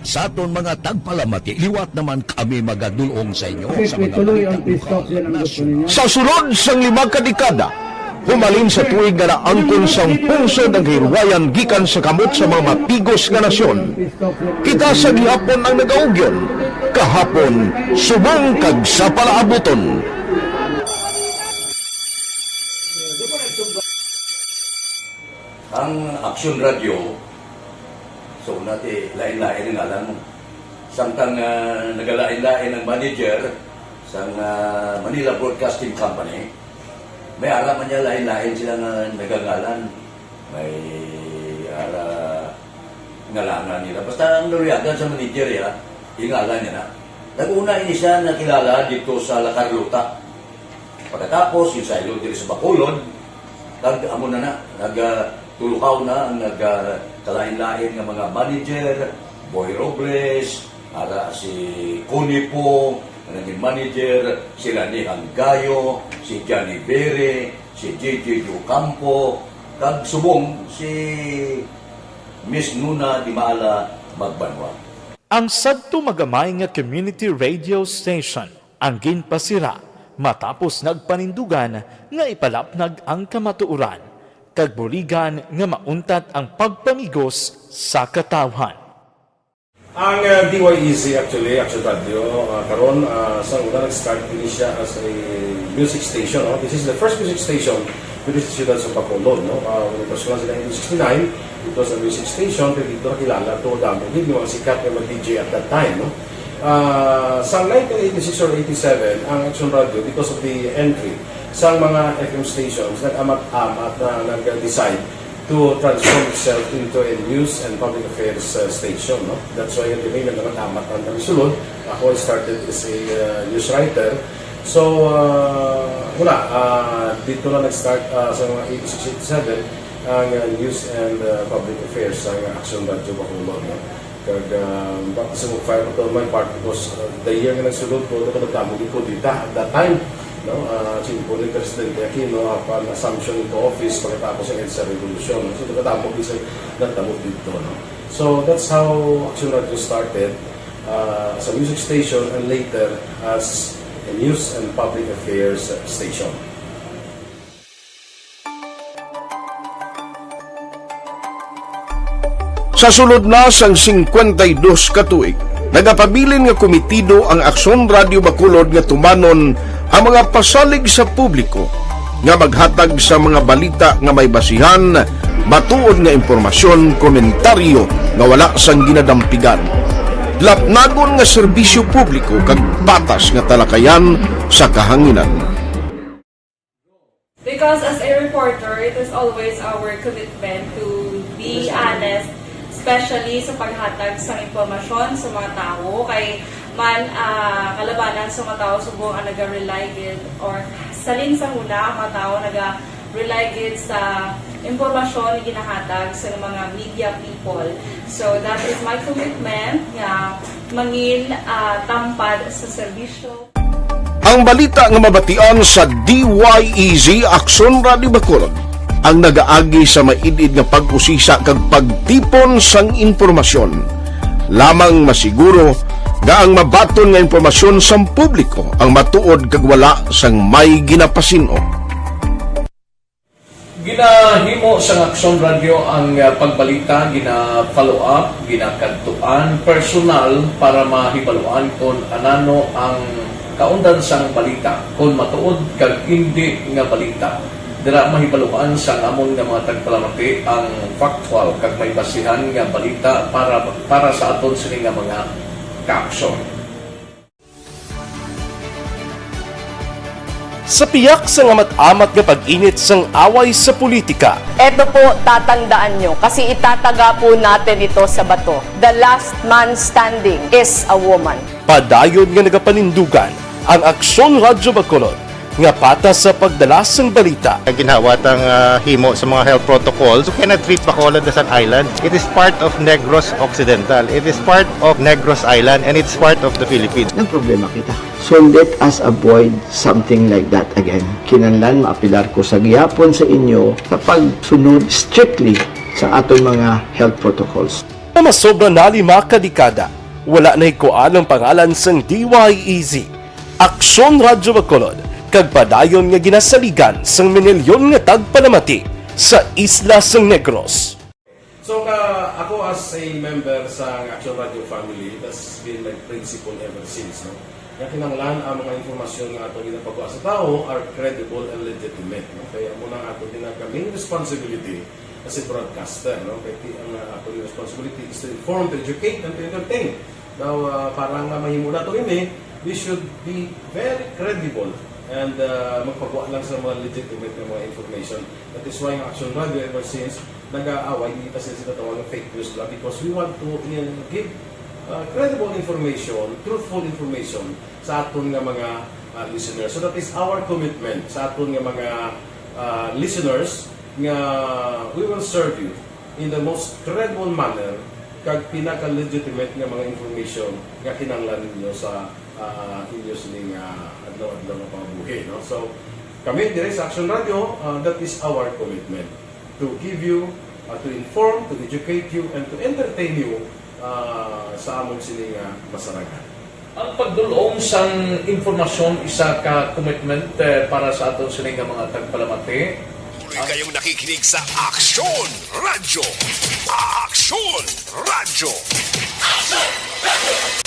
Speaker 18: Sa aton mga tagpalamati, liwat naman kami magadulong sa inyo sa mga
Speaker 4: Sa sulod sang 5 kadekada, humalin sa tuig nga naangkon sang pungsod ng hirwayan gikan sa kamot sa mga mapigos nga nasyon. Kita sa gihapon ang nagaugyon, kahapon subong kag sa palaabuton.
Speaker 18: ang Aksyon Radio. So nati lain-lain ang alam mo. Samtang nagalain-lain ang manager sa Manila Broadcasting Company, may araman niya lain-lain sila nagangalan. May ngalangan nila. Basta ang nuriyagan sa manager ya, ingalan niya na. Nag-una ini siya nakilala dito sa La Carlota. Pagkatapos, yung sa ilo dito sa Bacolod, amo na nagtulukaw na ang nagkalain-lain ng mga manager, Boy Robles, si Connie po, ang naging manager, si Rani Hanggayo, si Johnny Bere, si JJ Ducampo, kag subong si Miss Nuna Di Maala Magbanwa.
Speaker 1: Ang sadto magamay nga community radio station ang ginpasira matapos nagpanindugan nga ipalapnag ang kamatuoran kag buligan nga mauntat ang pagpamigos sa katawhan.
Speaker 6: Ang DYEZ actually, Aksyon Radio, karon sa una nag-start din siya as a music station. No? This is the first music station with this ciudad sa Bacolod. No? When it was launched in 1969, it was a music station. Pero dito nakilala to damo. Hindi mga sikat na mag-DJ at that time. No? Sa 1986 or 87, ang Aksyon Radio, because of the entry sa mga FM stations, nag-amat-amat na nag-decide to transform itself into a news and public affairs station. No? That's why yung remain na nag-amat ang kamisulod. Ako started as a news writer. So, dito na nag-start sa mga 86-87 ang news and public affairs sa Aksyon Radio Bacolod. No? Kag bakit sa mag-fire ko to my part because the year nga nagsulod ko, nagtamog ko dito at that time. No, simple ni Presidente Aquino upon assumption into office pagkatapos ng EDSA Revolution. So, nagtamog isa nagtamog dito. No? So, that's how Aksyon Radio started as a music station and later as a news and public affairs station.
Speaker 4: Sa sulod na sang 52 ka tuig, nagapabilin nga komitido ang Aksyon Radio Bacolod nga tumanon ang mga pasalig sa publiko nga maghatag sa mga balita nga may basihan, matuod nga impormasyon, komentaryo nga wala sang ginadampigan. Lapnagon nga serbisyo publiko kag patas nga talakayan sa kahanginan.
Speaker 19: Because as a reporter, it is always our commitment to be honest, especially sa paghatag sa impormasyon sa mga tao kay man kalabanan sa mga tao subong ang naga-rely gid or salin sa una ang mga tao naga-rely gid sa impormasyon na ginahatag sa mga media people. So that is my commitment nga mangin tampad sa serbisyo.
Speaker 4: Ang balita nga mabatian sa DYEZ Aksyon Radio Bacolod ang nagaagi sa maidid nga pag-usisa kag pagtipon sang impormasyon. Lamang masiguro nga ang mabaton nga impormasyon sang publiko ang matuod kag wala sang may ginapasino.
Speaker 1: Ginahimo sa Aksyon Radio ang pagbalita, gina-follow up, ginakadtuan personal para mahibaluan kung anano ang kaundan sang balita, kung matuod kag hindi nga balita. Dira mahibaluan sa amon nga mga tagpalamati ang factual kag may basihan nga balita para sa aton sini nga mga kaaksyon. Sa piyak sa amat-amat nga pag-init sang away sa politika.
Speaker 7: Ito po, tatandaan nyo, kasi itataga po natin ito sa bato. The last man standing is a woman.
Speaker 1: Padayon nga nagapanindugan ang Aksyon Radio Bacolod nga patas sa pagdala sang balita.
Speaker 12: Ginhawat ang himo sa mga health protocols. You cannot treat Bacolod as an island. It is part of Negros Occidental. It is part of Negros Island and it's part of the Philippines.
Speaker 13: Ang problema kita. So let us avoid something like that again. Kinahanglan maapilar ko sa gihapon sa inyo sa pagsunod strictly sa aton mga health protocols.
Speaker 1: Masobra na 5 kadekada, wala na ikuan ang pangalan sang DYEZ. Aksyon Radio Bacolod, kag padayon nga ginasaligan sang minilyon nga tagpanamati sa isla sang Negros.
Speaker 6: So ako as a member sa Action Radio family, that's been my principle ever since. No? Kaya kinanglan ang mga informasyon nga ato ginapagawa sa tao are credible and legitimate. No? Kaya muna ato din ang kaming responsibility as a broadcaster. No? Kaya ang ato responsibility is to inform, to educate, and to entertain. Now, parang mahimula ito we should be very credible and magpagawa lang sa mga legitimate na mga information. That is why ang Action Radio ever since nag-aaway, hindi kasi sila tawag ng fake news lang because we want to give credible information, truthful information sa aton nga mga listeners. So that is our commitment sa aton nga mga listeners nga we will serve you in the most credible manner kag pinaka-legitimate nga mga information nga kinahanglan ninyo sa inyo sining adlaw-adlaw nga pamumuhay. No? So, kami dire sa Action Radio, that is our commitment to give you, to inform, to educate you, and to entertain you sa amon sining masaragan.
Speaker 1: Ang pagdulong sang informasyon isa ka commitment para sa aton sining mga tagpalamati.
Speaker 2: Kayong nakikinig sa Aksyon Radio. Aksyon Radio.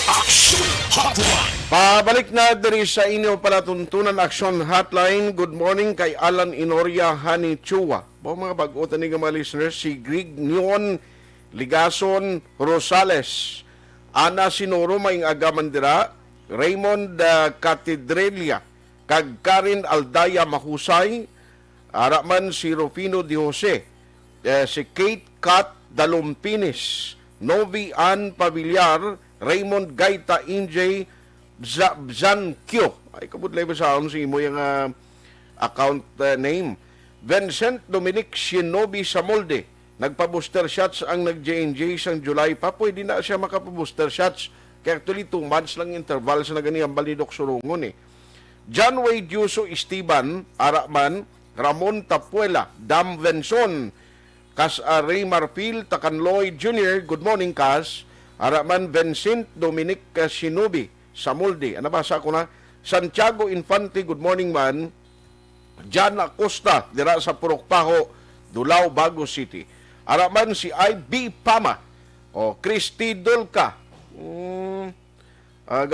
Speaker 2: Aksyon Hotline.
Speaker 4: Pabalik na diri sa inyo palatuntunan Aksyon Hotline. Good morning kay Alan Inoria Hani Chua. Mga bag-otan ni mga listeners, si Greg Nion Ligason Rosales, Ana Sinoro Maing Agamandira, Raymond Catedralia, kag Karen Aldaya Mahusay, araman si Rufino Di Jose, si Kate Kat Dalumpinis, Novi Ann Pavillar, Raymond Gaita Injay Zankyo. Ay, kabudlay ba sa akong si mo yung account name. Vincent Dominic Shinobi Samolde. Nagpa-booster shots ang nag-J&J sang July pa. Pwede na siya makapa-booster shots. Kaya actually 2 months lang interval sa naganiyang balidok surungon eh. John Wade Yuso Esteban, Araman, Ramon Tapuela, Dam Venson, Kas Ray Marfil, Takanloy Jr., good morning Kas, Araman Vincent Dominic Shinobi, Samolde, nabasa ko na, Santiago Infante, good morning man, Jan Acosta, dira sa Purokpaho, Dulao, Bago City, Araman si I.B. Pama, o Christy Dulca,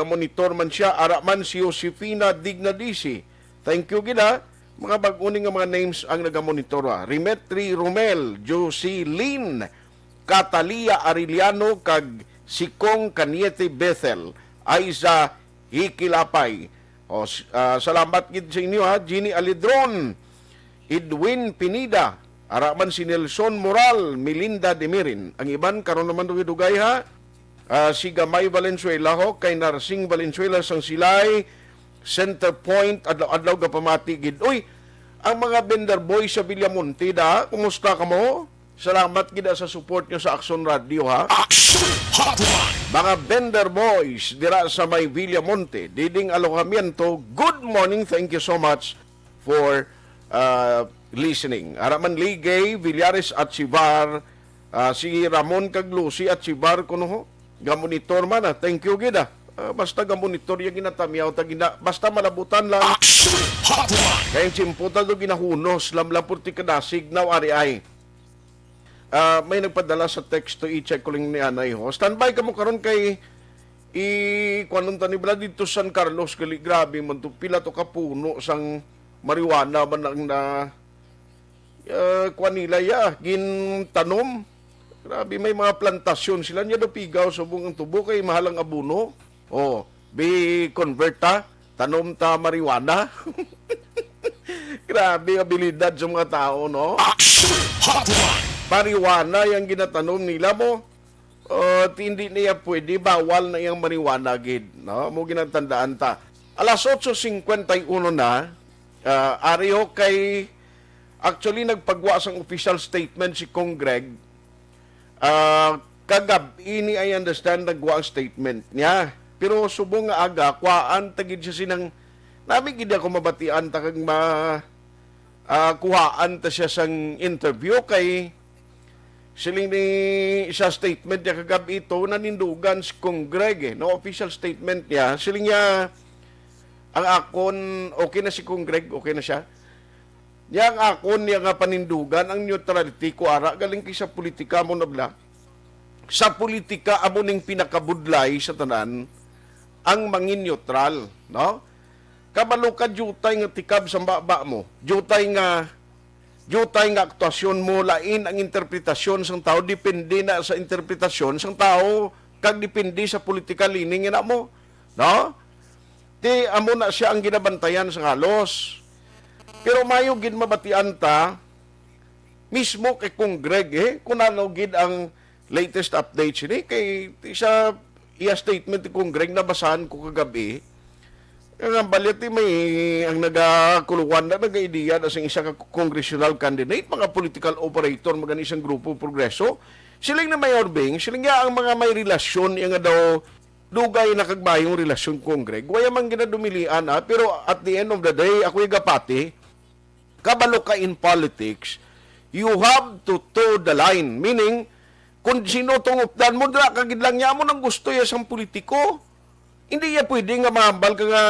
Speaker 4: monitor man siya, Araman si Josefina Dignadisi, thank you gina, mga bag-uning nga mga names ang nagamonitor. Rimetri Romel, Josie Lynn, Catalia Ariliano, kag Sikong Kaniete Bethel, Aiza Hikilapay. Salamat gid sa inyo Ginny Alidron, Edwin Pinida, araman si Nelson Moral, Melinda Demirin. Ang iban, karon naman dugay si Gamay Valenzuela kay Narsing Valenzuela sang Silay, Center Point, adlaw-adlaw ga pamati gid. Uy, ang mga vendor boys sa Villamonte da, kumusta ka mo? Salamat gida sa support nyo sa Action Radio ha.
Speaker 2: Action Hotline.
Speaker 4: Mga vendor boys dira sa may Villamonte, Diding Alojamiento, good morning, thank you so much for listening. Araman Ligay, Villares at Sibar, si Ramon Kaglusi at Sibar kuno ho. Gamonitor man thank you gida. Basta gamonitor yung ginatamiyaw, basta malabutan lang.
Speaker 2: Action Hotline.
Speaker 4: Kaya simputan do ginahunos, lamlapurti kadasig na ari ay. May nagpadala sa text to i-check ko lang ni Anay ho. Standby ka mo karon kay kuanon ta ni bala dito San Carlos kali grabe man to pila to kapuno sang marijuana man ang na kuan nila ya gin tanom. Grabe may mga plantasyon sila niya do pigaw subong ang tubo kay mahalang abuno. Oh, be converta tanom ta marijuana. Grabe abilidad sa mga tao no.
Speaker 2: Action Hotline.
Speaker 4: Marijuana yung ginatanom nila mo, hindi niya pwede, bawal na yung marijuana gid. No? Mo ginatandaan ta. Alas 8:51 na, ariho kay, actually nagpagwa sang official statement si Kong Greg, kagabi ni I understand nagwa ang statement niya. Pero subong nga aga, kwaan tagid siya sinang, namin gid ako mabatian takag kuhaan ta siya sang interview kay, siling ni sa statement niya kagabi ito, nanindugan si Kong Greg no official statement niya. Siling niya, ang akon, okay na si Kong Greg, okay na siya. Niya ang akon niya nga panindugan, ang neutrality ko ara, galing kay sa politika mo nabla. Sa politika, amo ning pinakabudlay sa tanan, ang mangin neutral, no? Kabalo ka, jutay nga tikab sa baba mo, jutay nga aktuasyon mo, lain ang interpretasyon sang tao, depende na sa interpretasyon sang tao, kag depende sa political leaning na mo. No? Di, amo na siya ang ginabantayan sa halos. Pero mayo gid mabatian ta, mismo kay Kong Greg, kung ano gid ang latest update ni kay isa iya statement ni Kong Greg na basahan ko kagabi. Ang balit may ang nagakuluan na nag-idea na sa isang congressional candidate, mga political operator, mga isang grupo progreso. Siling na Mayor Bing, siling nga ang mga may relasyon, yung nga daw dugay na kagbayong relasyon Kong Greg. Waya man ginadumilian pero at the end of the day, ako yung gapati, kabalo ka in politics, you have to toe the line. Meaning, kung sino tungupdan mo, kagid lang niya mo nang gusto yung isang politiko. Hindi ya pwede nga mahambal ka nga,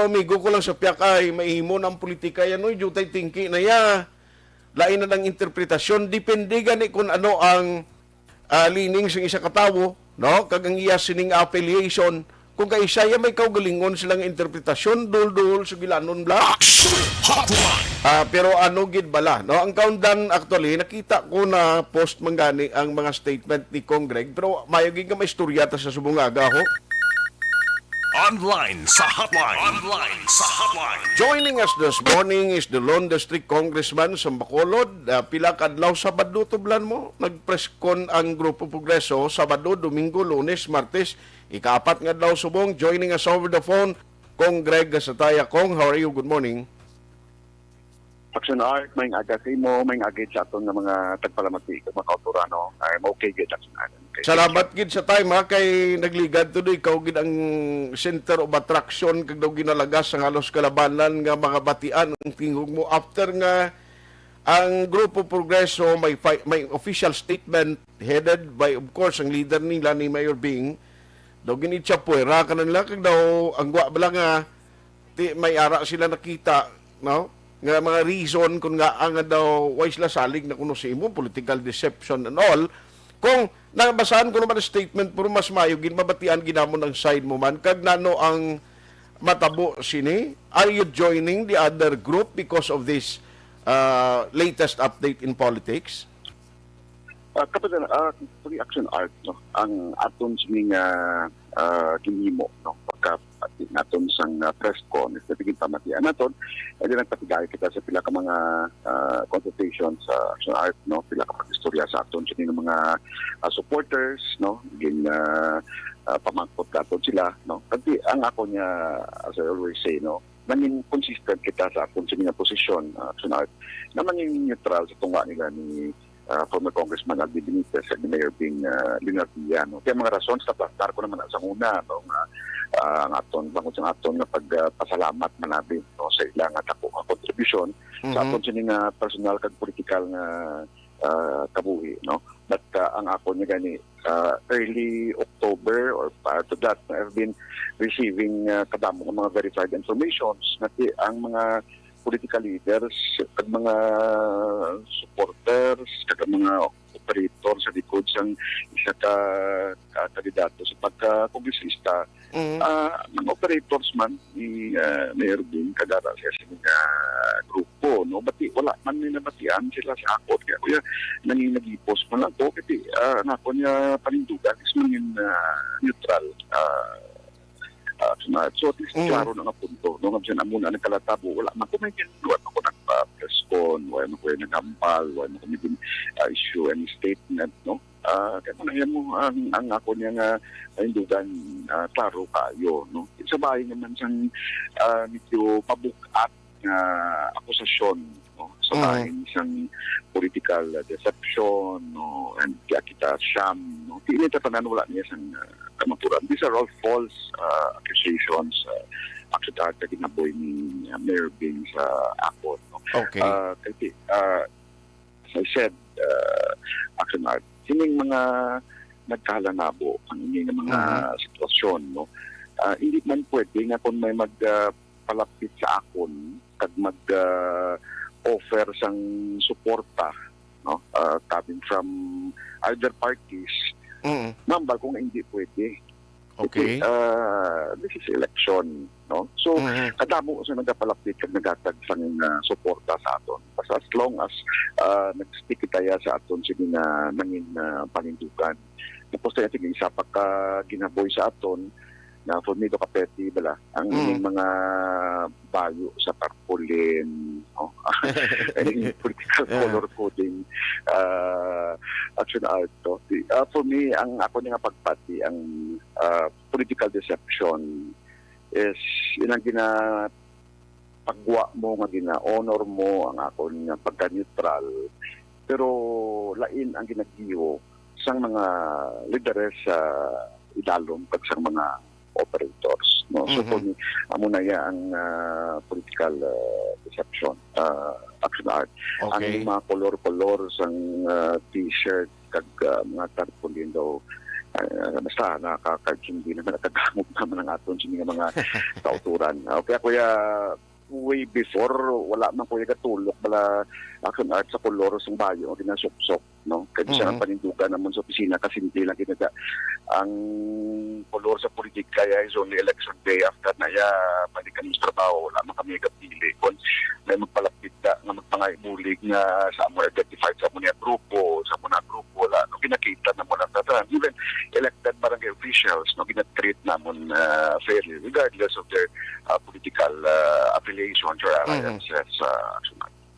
Speaker 4: amigo ko lang sa piyak ay maihimo ng politika yan, no, jutay tingki na ya. Lain na ng interpretasyon, depende gani kung ano ang lining sa isa katawo, no, kagang iya sining affiliation, kung kay siya may kaugalingon silang interpretasyon, dul-dul, sugilanon bla. Pero ano gid bala, no, ang countdown actually, nakita ko na post mangani ang mga statement ni Kong Greg, pero mayagig nga may istorya ta sa subungaga ho.
Speaker 2: Online sa hotline. Online sa hotline.
Speaker 4: Joining us this morning is the Lone District Congressman sa Bacolod. Pila kadlaw Sabado tublan mo. Nag-press con ang Grupo Progreso Sabado, Domingo, Lunes, Martes. Ikaapat nga daw subong. Joining us over the phone, Kong Greg Gasataya. Kong, how are you? Good morning.
Speaker 11: Action Art, may aga kay mo, may aga sa aton nga mga tagpalamati, mga kauturano. I'm okay gid Action Art. Okay.
Speaker 4: Salamat gid sa time ha kay nagligad to ikaw gid ang center of attraction kag daw ginalagas sa halos kalabanan nga mga batian ang tingog mo after nga ang Grupo Progreso may official statement headed by of course ang leader nila ni Mayor Bing daw ginitsa puwera kanila kag daw ang wa bala nga may ara sila nakita no nga mga reason kung nga ang daw why sila salig na kuno sa imo political deception and all. Kung nabasahan ko naman ang statement, puro mas mayugin, mabatian ginamon ang side mo man, kag nano ang matabo sini, are you joining the other group because of this latest update in politics?
Speaker 11: Kapag Action Art, no, ang aton sining kinhimo, no, pagka naton sang press con, is nabiging pamatian naton, ay nagpatigay kita sa pila ka mga consultations sa Action Art, no, pila ka pag-istorya sa aton sining mga supporters, no, gin pamangkot naton sila, no. Kasi ang ako niya, as I always say, no, nanging consistent kita sa akong sa mga posisyon Action Art na manging neutral sa tunga nila ni former Congressman Alvin Benitez at ni Mayor Bing Linardia. No? Kaya mga rason sa plastar ko naman sa una no, ang aton bangod sa aton nga pagpasalamat manabi no, sa ilang atako nga kontribusyon sa aton sa personal kag political nga kabuhi. No? But ang ako niya gani early October or prior to that, I've been receiving kadamo ng mga verified informations na ang mga political leaders, kag mga supporters, kag mga operator sa likod sang isa ka kandidato sa pagka-kongresista, mga operators man ni Mayor Bing kagara siya sa mga grupo, no? Bati wala man nila batian sila sa akot kaya kuya nanginagipos man lang to kasi nako niya panindugan is mangin neutral so at least klaro na nga punto no nga siya muna nagkalatabo wala man kung may ginuwan ako nagpa-press con wala man ko nagampal wala man ko issue any statement no kaya kung nahiyan mo ang ako niya nga panindugan klaro kayo no sa bahay naman siyang medyo pabukat na akusasyon no sa bahay siyang political deception no and kaya kita sham no di nita pananula niya sang kamaturan. These are all false accusations actually na ginaboy ni Mayor Bing sa akot no.
Speaker 4: Okay.
Speaker 11: Kasi as I said action art sining mga nagkahalanabo ang inyong mga sitwasyon no hindi man pwede nga kung may magpalapit sa akon kag mag offer sang suporta no coming from either parties number kung hindi pwede.
Speaker 4: Okay.
Speaker 11: This is election no so kadamo sa nagapalapit kag nagatag sang suporta sa aton basta as long as nagstick taya sa aton sige na nangin panindugan tapos tayo sige isa pagka ginaboy sa aton na for me to kapeti bala ang mga bayo sa tarpaulin no any political color coding action art to for me ang ako nga pagpati ang political deception is inang pagwa mo nga gina-honor mo ang ako nga pagka-neutral pero lain ang ginagiyo sang mga lideres sa idalom kag sang mga operators no so for me amo na ya ang political deception action art ang mga color sang t-shirt kag mga tarpaulin daw basta nakakagindi naman nakagamot naman ang aton sa mga kauturan kaya kuya way before wala man kuya katulok bala action art sa kolor sang bayo ginasupsok no kaya siya ang panindugan naman sa opisina kasi hindi lang ginaga ang kolor sa politika kaya is only election day after na ya pwede kami sa trabaho wala man kami kapili kung may magpalapit na nga magpangaibulig nga sa mo identified sa mo grupo sa mo na grupo wala no kinakita na mo lang tatan even elected barangay officials no ginatreat namon fairly regardless of their political affiliations or alliances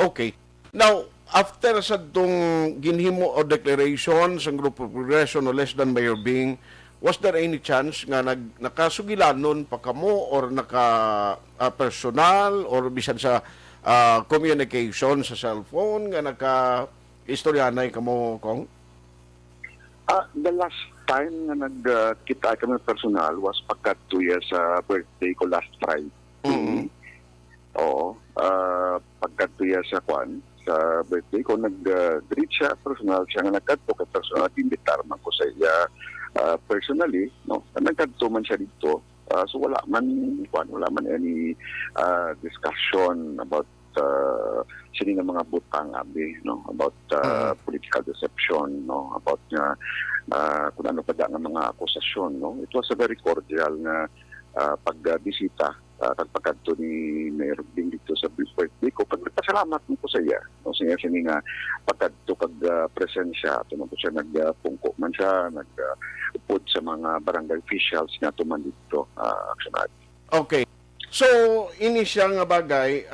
Speaker 4: Okay. Now, after sa itong ginhimo o declaration sa Group of Progression no less than Mayor Bing, was there any chance nga nakasugilanon pa kamo or personal or bisan sa communication sa cellphone nga naka-istoryanay kamo kong?
Speaker 11: The last time na nagkita kami personal was pagka 2 years birthday ko last Friday. Oo. Pagka 2 years sa birthday ko, nag-greet siya personal siya nga nagkadto kay personal at imbitar man ko sa iya personally, no? Nagkadto man siya dito. So wala man any discussion about sini nga mga butang abi no about political deception no about kung ano pa nga mga akusasyon no it was a very cordial na pagbisita pagkadto ni Mayor Bing dito sa birthday ko pagpasalamat mo ko sa iya no siya nga pagkadto kag presensya tumo ko siya nagpungko man siya nagupod sa mga barangay officials nga tuman dito action art.
Speaker 4: Okay. So, ini siya nga bagay,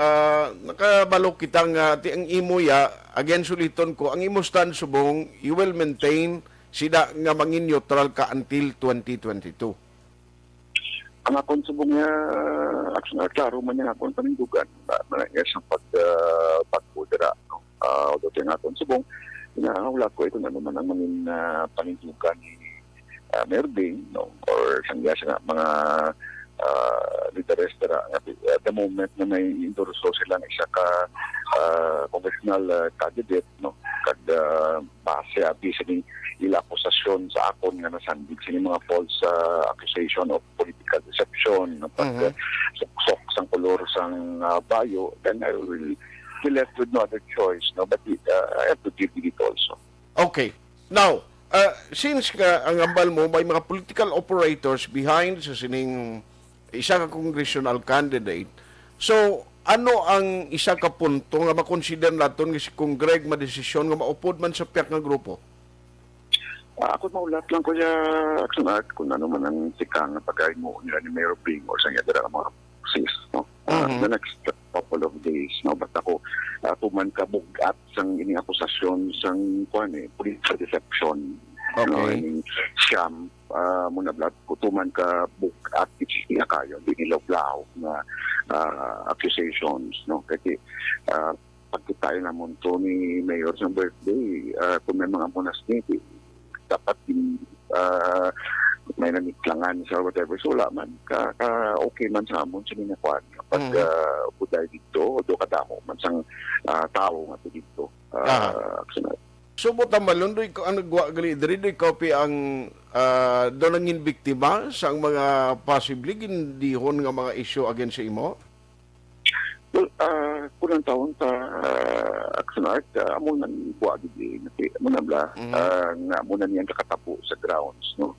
Speaker 4: nakabalok kitang ang imo ya, again suliton ko, ang imo stand subong, you will maintain sida nga mangin neutral ka until 2022.
Speaker 11: ang akong subong nga action klaro man yung akong panindugan manangya sa pagmudera, no? Although yung akong subong inahawla ko ito na naman ang mangin panindugan ni Mayor Bing, no? Or sangya sa mga lideres dara at the moment na may endorso sila ng isa ka congressional candidate, no? Kad base abi sa ila akusasyon sa akon nga nasandig sa mga false accusation of political deception, no? Suksok sang kolor sang bayo, then I will be left with no other choice, no? But I have to deal with it also.
Speaker 4: Okay. Now, since ang ambal mo may mga political operators behind sa sining isa ka congressional candidate, so ano ang isa ka punto nga makonsider naton nga si Kung Greg madesisyon nga maupod man sa piyak nga grupo?
Speaker 11: Ako maulat lang ko ya action art kung ano man ang sikang na pagkain mo nila ni Mayor Bing or sa nga mga sis, no? The next couple of days, no? Ba't ako tuman ka bugat sang ining akusasyon sang political deception, no? Ining siyam muna blat kutuman ka bugat ichiya kayo dinilaw-law na accusations, no? Kasi pagkitayo na mo ni Mayor sa birthday, kung may mga munas nito dapat may naniklangan sa whatever, so wala man okay man sa amon sa minakwan pag buday dito do kadamo man sang tao nga dito.
Speaker 4: Subot ang malundoy ko ang nagwa gali diri copy ang do nangin biktima sa mga possibly gindihon nga mga issue against sa imo.
Speaker 11: Well, kunang taon ta action art amo nang buwag di muna bla nga muna niyang kakatapo sa grounds, no?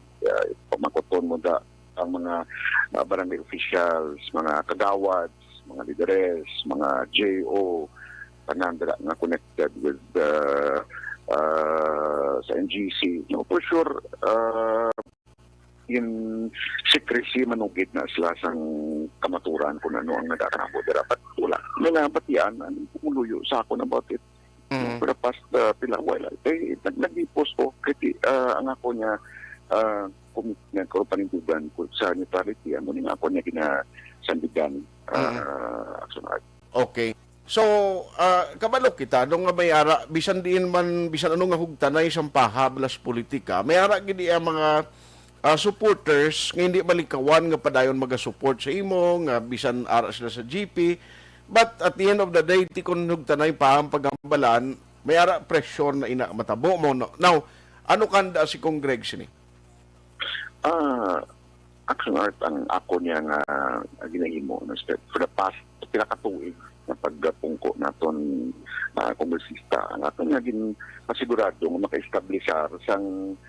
Speaker 11: Pamakoton mo da ang mga barangay officials, mga kagawads, mga lideres, mga JO panandra nga connected with sa NGC, no? For sure yung secrecy manugid na sila sang kamaturan kung ano ang nagkakanabo dira, but wala nangapatian ang pumuluyo sa akon about it. For the past pila while nag-post ko kasi ang ako niya commitment ko panindugan ko sa neutrality mo nga ako niya kinasandigan action art.
Speaker 4: Okay. So, kabalo kita, nung nga may ara, bisan diin man, bisan ano nga hugtanay sang pahablas politika, may ara gini ang mga supporters nga hindi balikawan nga padayon maga-support sa imo nga bisan ara sila sa GP, but at the end of the day ti kun hugtanay pa ang pagambalan may ara pressure na ina matabo mo, no? Now ano kanda si Kung Greg sini?
Speaker 11: Action art ang ako niya nga ginahimo no, for the past pinakatuig na pagpungko naton kongresista ang aton nga gin masigurado nga maka-establishar sang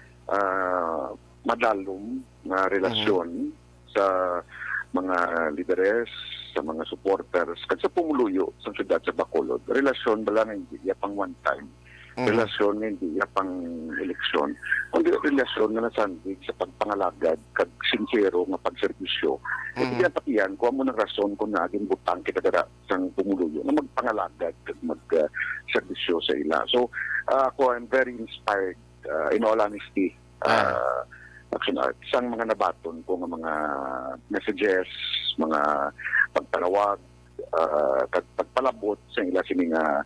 Speaker 11: madalom na relasyon sa mga lideres, sa mga supporters, kasi sa pumuluyo sa syudad sa Bacolod. Relasyon bala nga hindi pang one time. Relasyon nga hindi pang eleksyon. Kundi relasyon nga nasandig sa pagpangalagad, kag sincero nga pagserbisyo. Hindi yan kung mo ng rason kung naging butang kita dara sa pumuluyo na magpangalagad kag magserbisyo sa ila. So, ako I'm very inspired in all honesty. Action art sang mga nabaton ko nga mga messages, mga pagtalawag, pagpalabot sa ila sini nga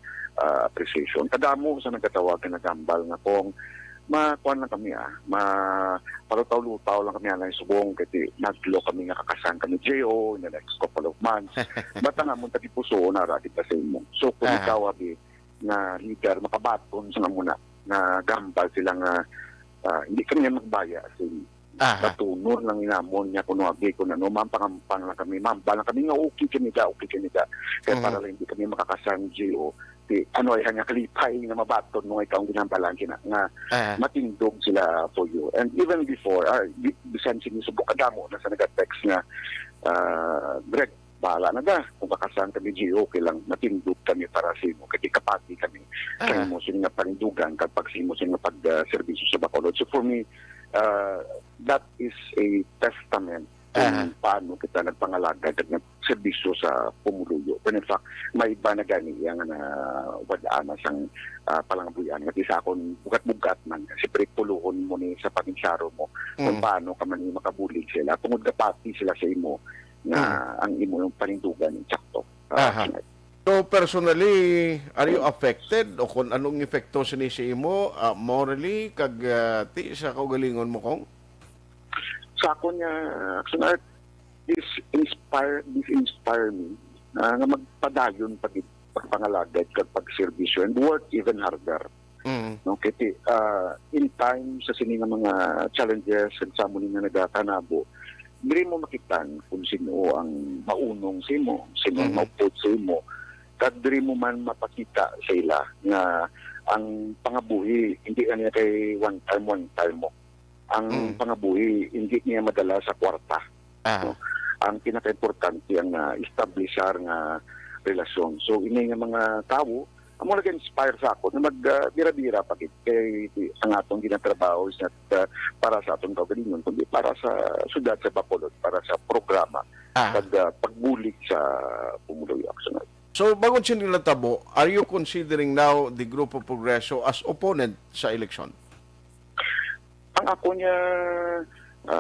Speaker 11: appreciation. Kadamo sa nagkatawag na gambal nga kung makuan lang kami palutaw-lutaw lang kami alay subong kasi naglo kami nga kakasan kami JO in the next couple of months. Bata nga munta di puso na radit sa imo. So kung ikaw abi na leader makabaton sa nga muna na gambal sila nga hindi kami magbaya kasi patunor lang inamon niya kuno abi kuno no mampang lang kami mambal lang kami nga okay kami ka kaya para lang hindi kami makakasang GO ano ay hanya kalipay nga mabaton mo ikaw ang ginambalan kina nga matindog sila for you. And even before bisan sinisubok kadamo na sa nag-text nga Greg bahala na da kung kakasang kami GO kailang matindog kami para sa imo kasi kapati kami kaya mo sila nga panindugan kapag simo sila nga pag-servisyo sa Bacolod. So for me that is a testament kung paano kita nagpangalagad at serbisyo sa pumuluyo. But in fact, may iba na gani yang na wadaan na sang palangabuyan. Nga isa akong bugat-bugat man. Siyempre, puluhon mo ni sa paminsaro mo kung paano ka man makabulig sila. Tungod kapati sila sa imo na ang imo yung panindugan ng tsakto.
Speaker 4: So personally, are you affected o kung anong epekto sa imo morally kag ti sa kaugalingon mo kong?
Speaker 11: Sa ako niya, actually, this inspire me nga magpadayon pagpangalagad kag pagserbisyo and work even harder. No, kiti in time sa sini nga mga challenges and sa muli nga nagakanabo, diri mo makitan kung sino ang maunong sa imo, sino ang maupod sa imo. Kag diri mo man mapakita sa ila nga ang pangabuhi hindi niya kay one time mo. Ang pangabuhi hindi niya madala sa kwarta. No? Ang pinaka-importante ang establishar nga relasyon. So ini nga mga tao amo nag-inspire sa ako na magbira-bira pagit kay ang atong ginatrabaho is not para sa atong kaugalingon kundi para sa syudad sa Bacolod, para sa programa pagbulig sa Pumuluyo Action.
Speaker 4: So, bago sinila tabo, are you considering now the Grupo Progreso as opponent sa election?
Speaker 11: Ang ako niya,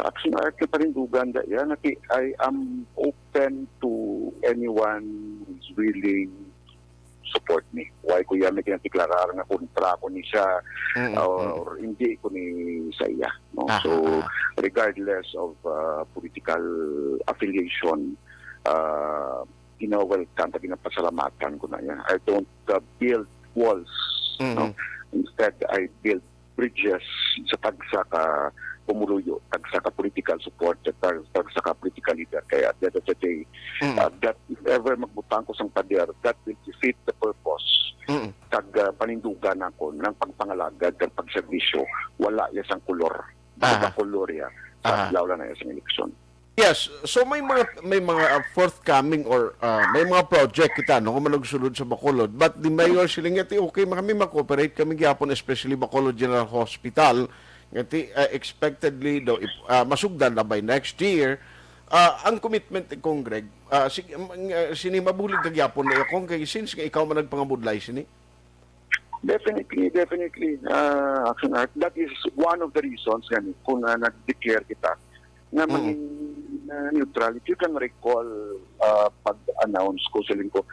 Speaker 11: action art na parindugan, I am open to anyone who's willing support me. Why ko yan may kinatiklarar nga kontra ko ni siya or hindi ko ni sa iya. No? So, regardless of political affiliation, welcome, pinapasalamatan ko na yan. I don't build walls. No? Instead, I build bridges sa tagsaka pumuluyo, tagsaka political support, tagsaka political leader. Kaya at the end of the day, that if ever magbutang ko sang pader, that will defeat the purpose. Tag panindugan ako ng pagpangalagad ng pagservisyo. Wala yan sang kulor. Baka kulor yan. Sa lawla na yan sa eleksyon.
Speaker 4: Yes, so may mga forthcoming or may mga project kita no kung managsulod sa Bacolod, but the mayor siling ngati okay kami mag-cooperate kami gyapon, especially Bacolod General Hospital ngati expectedly do masugdan na by next year. Ang commitment ni Kong Greg sini mabulig kag gyapon na kung kay since nga ikaw man nagpangabudlay sini.
Speaker 11: Definitely. Action art, that is one of the reasons kung nag-declare kita na maging neutral. If you can recall, pag-announce ko sa lingko,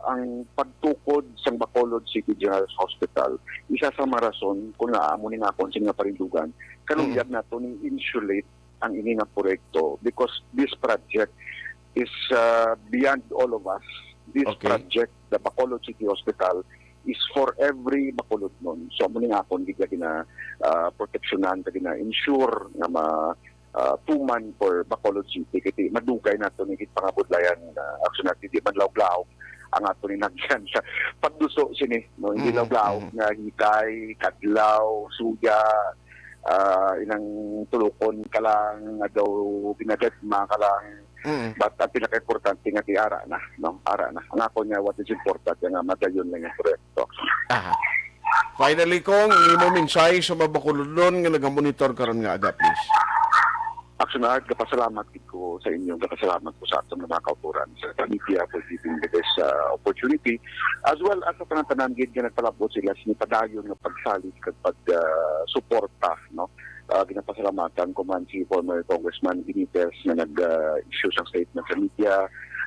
Speaker 11: ang pagtukod sa Bacolod City General Hospital, isa sa marason kung naamunin nga kung sino nga parindugan, kanungyag na ito ni insulate ang ini nga proyekto because this project is beyond all of us. This project, the Bacolod City Hospital, is for every Bacolod nun. So, muna nga kung hindi ka proteksyonan, ka ensure nga tuman for Bacolod City. Kasi madugay na ito ni pangabudlayan action natin. Di man law-law ang ato ni nagyan sa pagduso sini. No? Hindi law-law nga hikay, kadlaw, suya, inang tulukon ka lang, daw binagagma ka lang. But ang pinaka-importante nga ara na. No? Ara na. Ang ako niya, what is important, nga madayon lang yung proyekto.
Speaker 4: Finally, Kong, imo mensahe sa mga Bacolod nga nag-monitor karon nga aga, please.
Speaker 11: Action art, kapasalamat ko sa inyo, kapasalamat ko sa atong mga kauturan sa media for giving me this opportunity, as well as sa panantanan gid nga nagpalabot sila sinipadayon nga pagsalig kag pag-suporta, no? Ginapasalamatan ko man si former Congressman Benitez na nag-issue siyang statement sa media,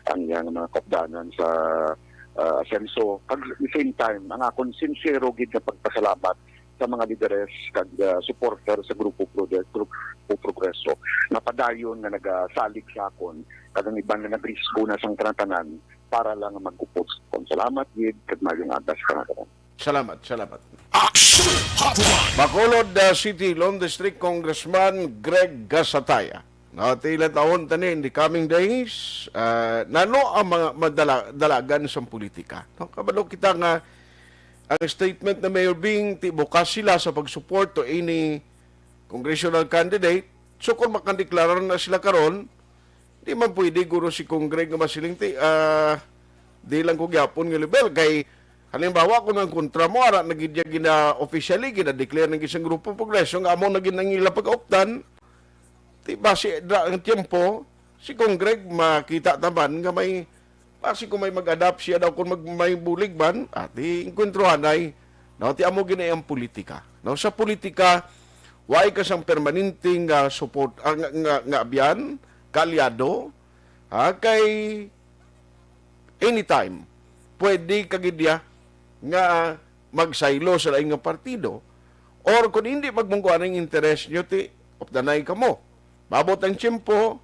Speaker 11: ang iyang mga kapdanan sa Asenso. At the same time, ang akong sincero gid nga pagpasalamat sa mga lideres kag supporter sa Grupo Progreso na padayon nga nagasalig sa akon kag ang ibang nga nagrisko na sang tanan para lang magkupot kon. Salamat gid kag mayong adas kanakan.
Speaker 4: Salamat. Bacolod City Lone District Congressman Greg Gasataya. Natila taon tani in the coming days nano ang mga madalagan sa politika. No, kabalo kita nga ang statement na Mayor Bing, bukas sila sa pag-support to any congressional candidate. So kung makandeklarar na sila karon, di man pwede guro si Congreg nga masiling di lang ko gyapon nga level. Kay halimbawa kung ang kontra mo, ara nagidya officially, gina-declare ng isang grupo progresyo, nga among naging nangila pag-optan, di base ang tiyempo, si Kong Greg makita taman nga may kasi kung may mag-adapt siya daw kung may bulig man, ati inkwentrohan ay ti amo gina ang politika. Sa politika, why ka sang permanenteng support nga abyan, kalyado, kay anytime pwede kagidya nga magsaylo sa laing nga partido or kung hindi magmungkuan ang interest nyo ti opdanay ka mo. Mabot ang tiyempo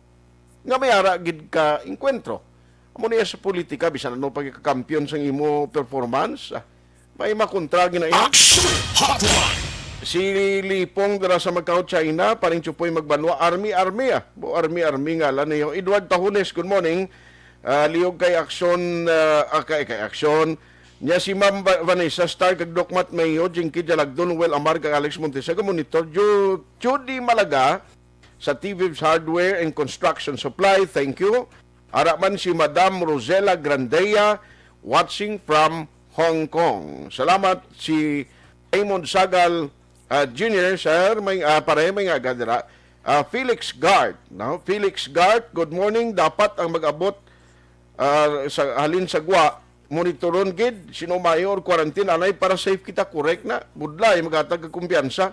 Speaker 4: nga may ara gid ka inkwentro. Amo niya sa politika, bisan ano pagkakampiyon sa imo performance, may makontra gina iya. Si Lipong dara sa Macau, China, paring tsupoy magbanwa, Army nga lan niyo. Edward Tahunes, good morning. Liog kay aksyon, kay aksyon. Nya si Ma'am Vanessa Star, kag Dokmat Mayo, Jinky Jalagdon, Well Amar, kag Alex Montesega, Monitor, Judy Malaga, sa TV's Hardware and Construction Supply, thank you. Araman si Madam Rosella Grandea, watching from Hong Kong. Salamat si Raymond Sagal Jr., sir, may agadira. Felix Gard, no? Felix Gard, good morning. Dapat ang mag-abot sa halin sa gwa, monitoron gid, sino mayor, quarantine, anay para safe kita, correct na. Budlay, magatag kumpiyansa.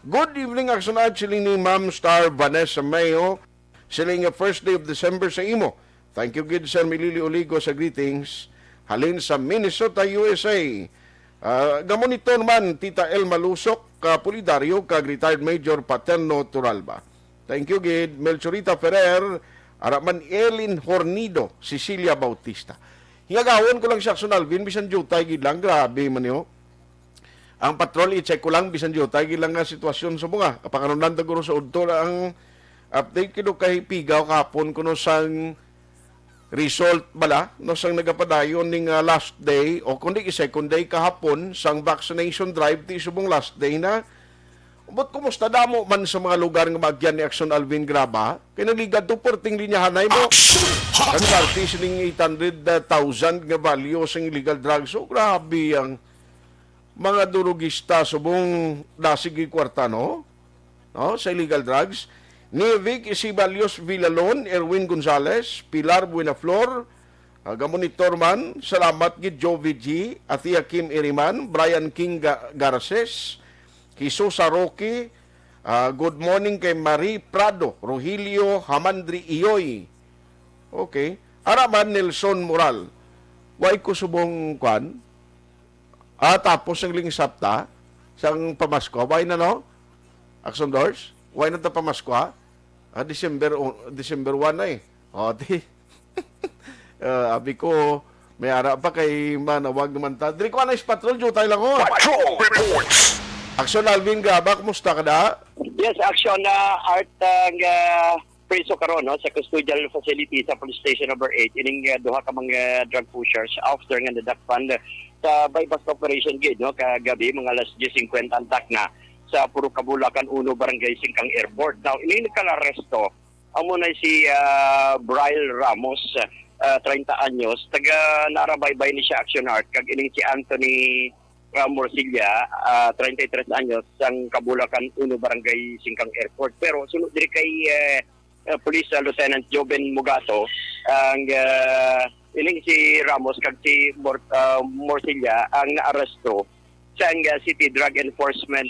Speaker 4: Good evening, Aksanad, siling ni Ma'am Star Vanessa Mayo, siling first day of December sa imo. Thank you, good sir Milili Oligo sa greetings. Halin sa Minnesota, USA. Gamonitor man, Tita El Malusok, Pulidario, kag retired Major Paterno Turalba. Thank you, good. Melchorita Ferrer, Araman Elin Hornido, Cecilia Bautista. Hingagawon ko lang siya, Alvin, bisan jutay, gid lang, grabe man yo. Ang patrol, i-check ko lang, bisan jutay, gid lang nga sitwasyon sa mga. Kapakanunan taguro sa udto ang update kino kay Pigaw kahapon kuno sang result bala no sang nagapadayon ning last day o kundi second day kahapon sang vaccination drive ti subong last day na. But kumusta damo man sa mga lugar nga magyan ni Action Alvin Graba? Kinaligad to porting linyahanay mo. Ang party siling 800,000 nga value sa illegal drugs. So grabe ang mga durugista subong dasigi kwarta no sa illegal drugs. Ni Vic Isibalios Villalon, Erwin Gonzalez, Pilar Buenaflor, Gamonitor man, salamat gid Jovi G, Atia Kim Iriman, Brian King Garces, Kisusa Rocky, good morning kay Marie Prado, Rogelio Hamandri Iyoy. Okay. Araman Nelson Moral. Way ko subong kwan. Tapos ang ling sapta, sang pamasko, way na no? Action Doors, way na ta pamasko ha? December 1 na eh. O, di. Abi ko, may ara pa kay manawag naman ta. Diri ko is patrol, jutay lang ko.
Speaker 2: Patrol reports!
Speaker 4: Action Alvin Gaba, kumusta ka na?
Speaker 5: Yes, Action Art ang preso karon no sa custodial facility sa police station number 8 ining duha ka mga drug pushers after nga nadakpan sa bypass operation gid no kagabi mga alas 10:50 antak na sa Puro Kabulakan 1 Barangay Singkang Airport. Now, ini nakalaresto amo na si Brian Ramos, 30 anyos, taga narabaybay ni siya Action Art, kag ining si Anthony Morcilla, 33 anyos, sang Kabulakan 1 Barangay Singkang Airport. Pero sunod diri kay Police Lieutenant Joven Mugato, ang ining si Ramos kag si Morcilla ang naaresto sa City Drug Enforcement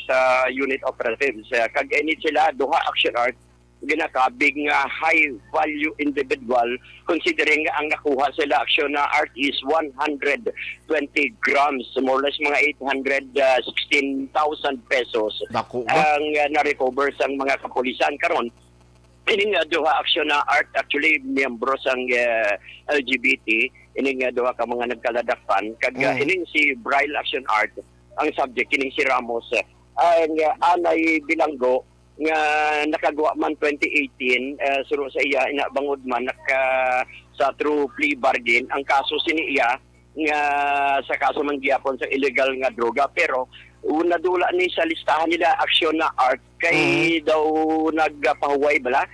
Speaker 5: Unit Operatives. Kag ini sila duha Action Art ginakabig nga high value individual considering ang nakuha sila Action Art is 120 grams, more or less mga 816,000 pesos ang na-recover sang mga kapulisan karon. Ini nga duha Action Art actually miyembro sang LGBT, ini nga duha ka mga nagkaladakpan kag ining si Braille Action Art ang subject kining si Ramos ang anay bilanggo nga nakagawa man 2018 suro sa iya inabangod man sa true plea bargain ang kaso sini iya nga sa kaso man giyapon sa illegal nga droga pero nadula ni sa listahan nila Action Art kay daw nagpahuway bala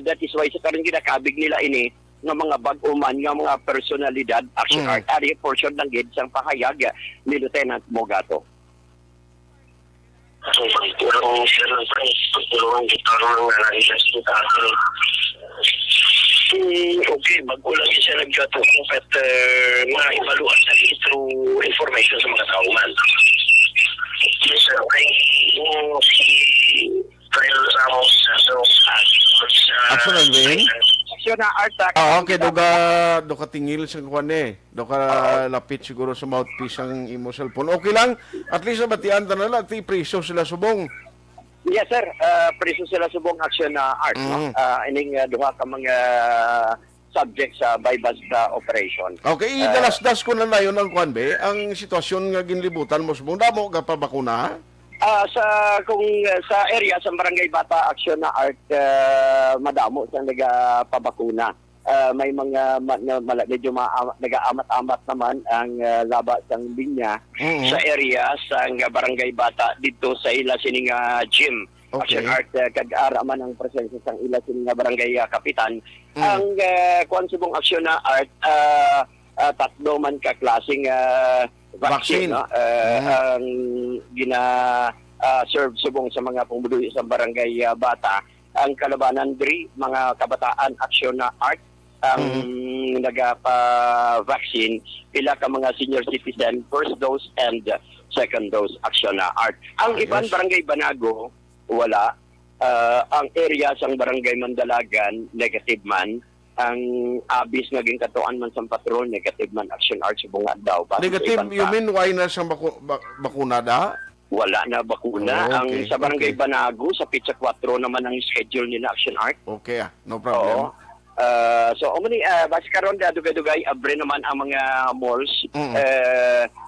Speaker 5: that is why sa karon ginakabig nila ini ng mga bag-uman ng mga personalidad Action Art ari portion ng gid sang pahayag ni Lieutenant Mogato.
Speaker 20: okay, mag-ulang yun siya naggato at ma-evaluate na through information sa mga tao man. Yes, sir. Okay. Si Colonel Ramos,
Speaker 4: Action Alvin?
Speaker 5: Action na art.
Speaker 4: Okay, do ka tingil sa kuwan do ka lapit siguro sa mouthpiece ang imo cellphone. Okay lang, at least batian ta na lang, ti preso sila subong.
Speaker 5: Yes, sir. Preso sila subong action na art. No? Ining duha ka mga subject sa bypass operation.
Speaker 4: Okay, dalas-das ko na yun ang kuwan be, ang sitwasyon nga ginlibutan mo subong damo ka pa bakuna.
Speaker 5: Sa area sa Barangay Bata Action na Art, madamo sa nagapabakuna. May mga medyo nag-aamat-amat naman ang laba sang linya sa area sa Barangay Bata dito sa ila sining gym. Action Art kag-ara man ang presensya sang ila sining Barangay Kapitan. Ang kuan subong Action na Art tatlo man ka klaseng vaccine no? Ang serve subong sa mga pumuduyo sa Barangay Bata. Ang kalabanan diri mga kabataan Action na Art ang nagapa-vaccine, pila ka mga senior citizen first dose and second dose Action na Art. Ang ibang Barangay Banago wala. Ang area sang Barangay Mandalagan negative man. Ang abis naging katuan man sa patrol, negative man Action Art subong daw.
Speaker 4: Negative, you mean why na siyang bakuna da?
Speaker 5: Wala na bakuna. Ang sa Barangay Banago, sa Pizza 4 naman ang schedule nila Action Art.
Speaker 4: Okay, no problem.
Speaker 5: Basi karon dugay-dugay, abre naman ang mga malls.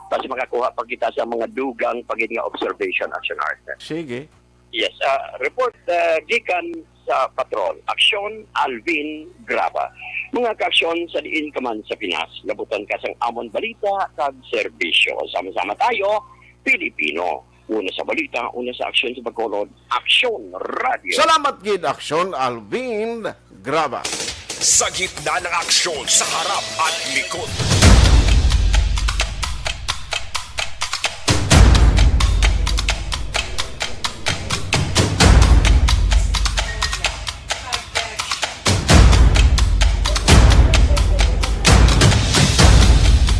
Speaker 5: Basi makakuha pa kita sa mga dugang pagiging observation Action Art.
Speaker 4: Sige.
Speaker 5: Yes, report gikan sa patrol. Aksyon Alvin Graba. Mga kaaksyon sa diin ka man sa Pinas, labutan ka sang amon balita kag serbisyo. Sama-sama tayo, Pilipino. Una sa balita, una sa aksyon sa Bacolod, Aksyon Radio.
Speaker 4: Salamat gid Aksyon Alvin Graba.
Speaker 2: Sa gitna ng aksyon sa harap at likod.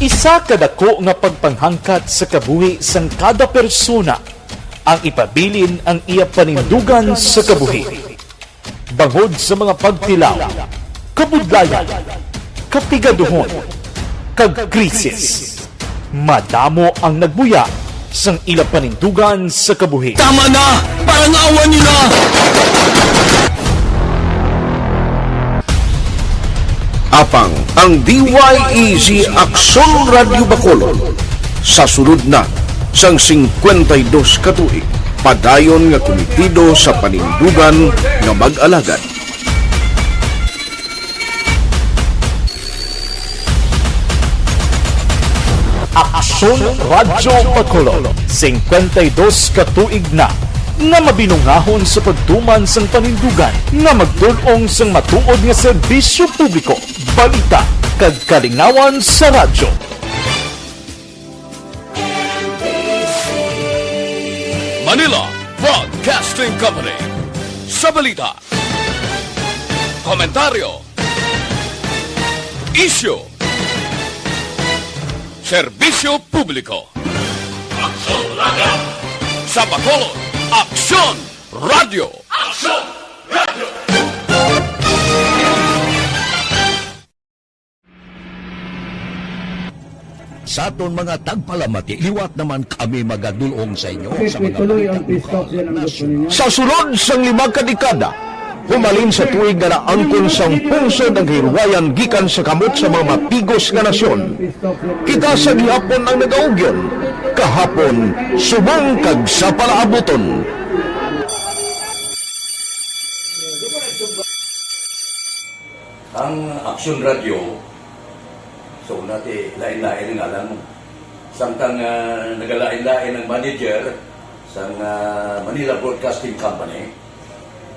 Speaker 1: Isa kadako nga pagpanghangkat sa kabuhi sang kada persona ang ipabilin ang iya panindugan sa kabuhi. Bangod sa mga pagtilaw, kabudlayan, kapigaduhon, kag krisis. Madamo ang nagbuya sang ila panindugan sa kabuhi.
Speaker 2: Tama na! Parang awan niyo na!
Speaker 4: Apang ang DYEZ Aksyon Radio Bacolod sa sulod na sang 52 katuig padayon nga komitido sa panindugan nga mag-alagad.
Speaker 1: Aksyon Radio Bacolod 52 katuig na nga mabinungahon sa pagtuman sang panindugan nga magdulong sang matuod nga serbisyo publiko, balita kag kalingawan sa radyo.
Speaker 2: Manila Broadcasting Company. Sa balita, komentaryo, issue, serbisyo publiko. Aksyon Radio! Sa Bacolod, Aksyon Radio! Aksyon Radio!
Speaker 21: Sa aton mga tagpalamati, liwat naman kami magadulong sa inyo sa mga
Speaker 1: Sa sulod sang 5 kadekada, humalin sa tuig nga naangkon sang pungsod ang hirwayan gikan sa kamot sa mga mapigos nga nasyon. Kita sa gihapon ang nagaugyon, kahapon subong kag sa palaabuton.
Speaker 18: Ang Aksyon Radio, so nati lain-lain nga lang. Samtang nagalain-lain ng manager sa Manila Broadcasting Company,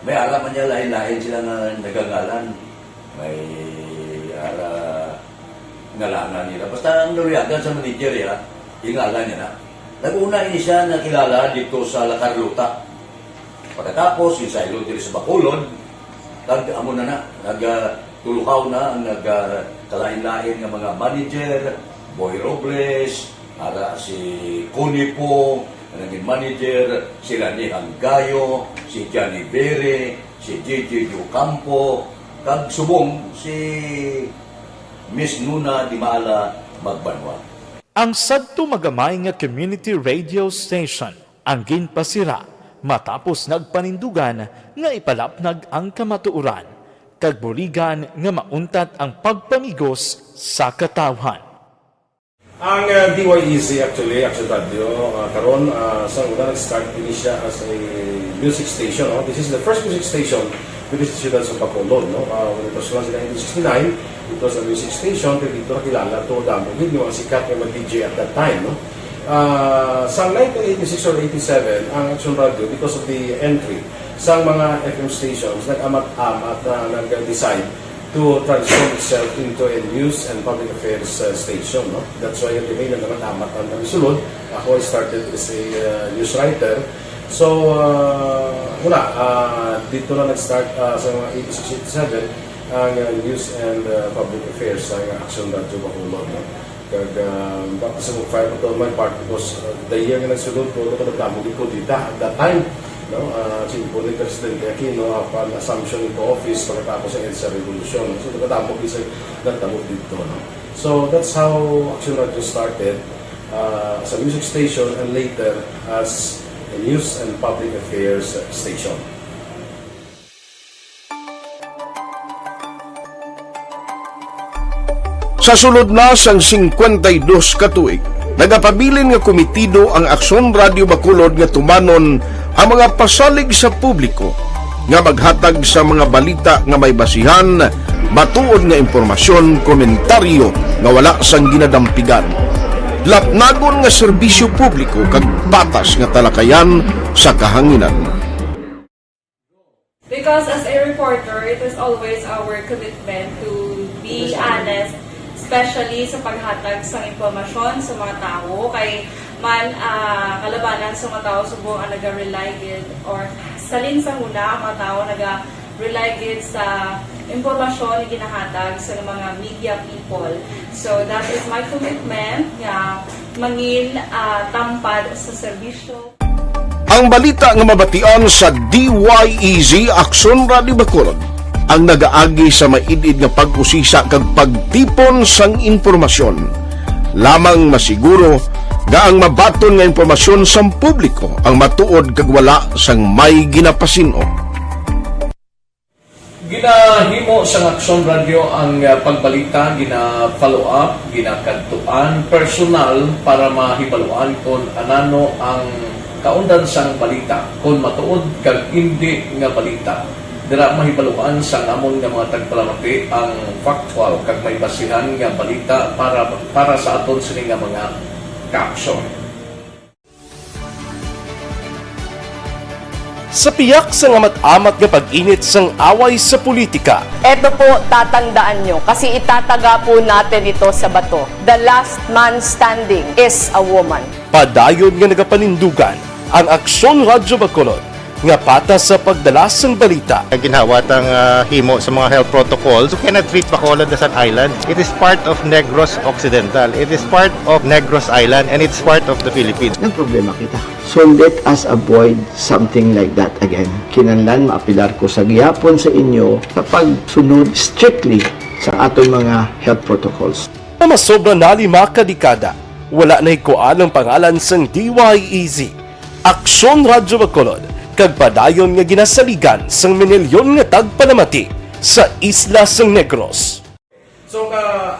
Speaker 18: may alaman niya lain-lain sila nga nagangalan. May ngalangan nila. Basta ang naluyagan sa manager ya, ingalan niya na. Nag-una ini siya nakilala dito sa La Carlota. Pagkatapos, yung sa ilo dito sa Bacolod, amo na tulukaw na ang nagkalain-lain ng mga manager, Boy Robles, si Connie po, naging manager, sila ni Hanggayo, si Johnny Bere, si JJ Ocampo, kag subong si Miss Nuna Dimala Magbanwa.
Speaker 1: Ang sadto magamay nga community radio station ang ginpasira matapos nagpanindugan nga ipalapnag ang kamatuoran kag buligan nga mauntat ang pagpamigos sa katawhan.
Speaker 6: Ang DYEZ actually, Action Radio, karon sa una nag-start din siya as a music station. No? This is the first music station with the ciudad sa Bacolod. No? When it was launched in 1969, it was a music station, pero dito nakilala to damo yung mga sikat na DJ at that time. No? Sa 1986 or 87, ang Action Radio, because of the entry sa mga FM stations, nag-amat-amat na nag-decide to transform itself into a news and public affairs station. No? That's why yung remain na naman amat ang namisulod. Ako I started as a news writer. So, dito na nag-start sa mga 86-87 ang news and public affairs sa Action Radio Bacolod. No? Kag baka sa mga fire to my part because the year nga nagsulod ko, ito nagdamog ko dito at that time. No, simple ni Presidente Aquino upon assumption into office pagkatapos ng EDSA Revolution. So, nagdamog isa nagdamog dito. No? So, that's how Action Radio started as a music station and later as a news and public affairs station.
Speaker 4: Sa sulod na sang 52 ka tuig, nagapabilin nga komitido ang Aksyon Radio Bacolod nga tumanon ang mga pasalig sa publiko nga maghatag sa mga balita nga may basihan, matuod nga impormasyon, komentaryo nga wala sang ginadampigan. Lapnagon nga serbisyo publiko kag patas nga talakayan sa kahanginan.
Speaker 19: Because as a reporter, it is always our commitment to be honest, especially sa paghatag sa impormasyon sa mga tao kay man kalabanan sa mga tao subong ang naga-rely gid or salin sa muna ang mga tao naga-rely gid sa impormasyon na ginahatag sa mga media people. So that is my commitment nga mangin tampad sa serbisyo.
Speaker 4: Ang balita nga mabatian sa DYEZ Aksyon Radio Bacolod ang nagaagi sa maidid nga pag-usisa kag pagtipon sang impormasyon. Lamang masiguro nga ang mabaton nga impormasyon sang publiko ang matuod kag wala sang may ginapasino.
Speaker 1: Ginahimo sa Aksyon Radio ang pagbalita, gina-follow up, ginakadtuan personal para mahibaluan kung anano ang kaundan sang balita, kung matuod kag hindi nga balita. Dira mahibaluan sa amon nga mga tagpalamati ang factual kag may basihan nga balita para sa aton sini nga mga caption. Sa piyak sa amat-amat nga pag-init sang away sa politika,
Speaker 7: Ito po, tatandaan nyo, kasi itataga po natin ito sa bato. The last man standing is a woman.
Speaker 1: padayon nga nagapanindugan ang Aksyon Radio Bacolod nga patas sa pagdala sang balita.
Speaker 12: Ginhawat ang himo sa mga health protocols. You cannot treat Bacolod as an island. It is part of Negros Occidental. It is part of Negros Island and it's part of the Philippines.
Speaker 13: Ang problema kita. So let us avoid something like that again. Kinahanglan maapilar ko sa gihapon sa inyo sa pagsunod strictly sa aton mga health protocols.
Speaker 1: Masobra na 5 kadekada, wala na ikuan ang pangalan sang DYEZ, Aksyon Radio Bacolod, kag padayon nga ginasaligan sang minilyon nga tagpanamati sa isla sang Negros.
Speaker 6: So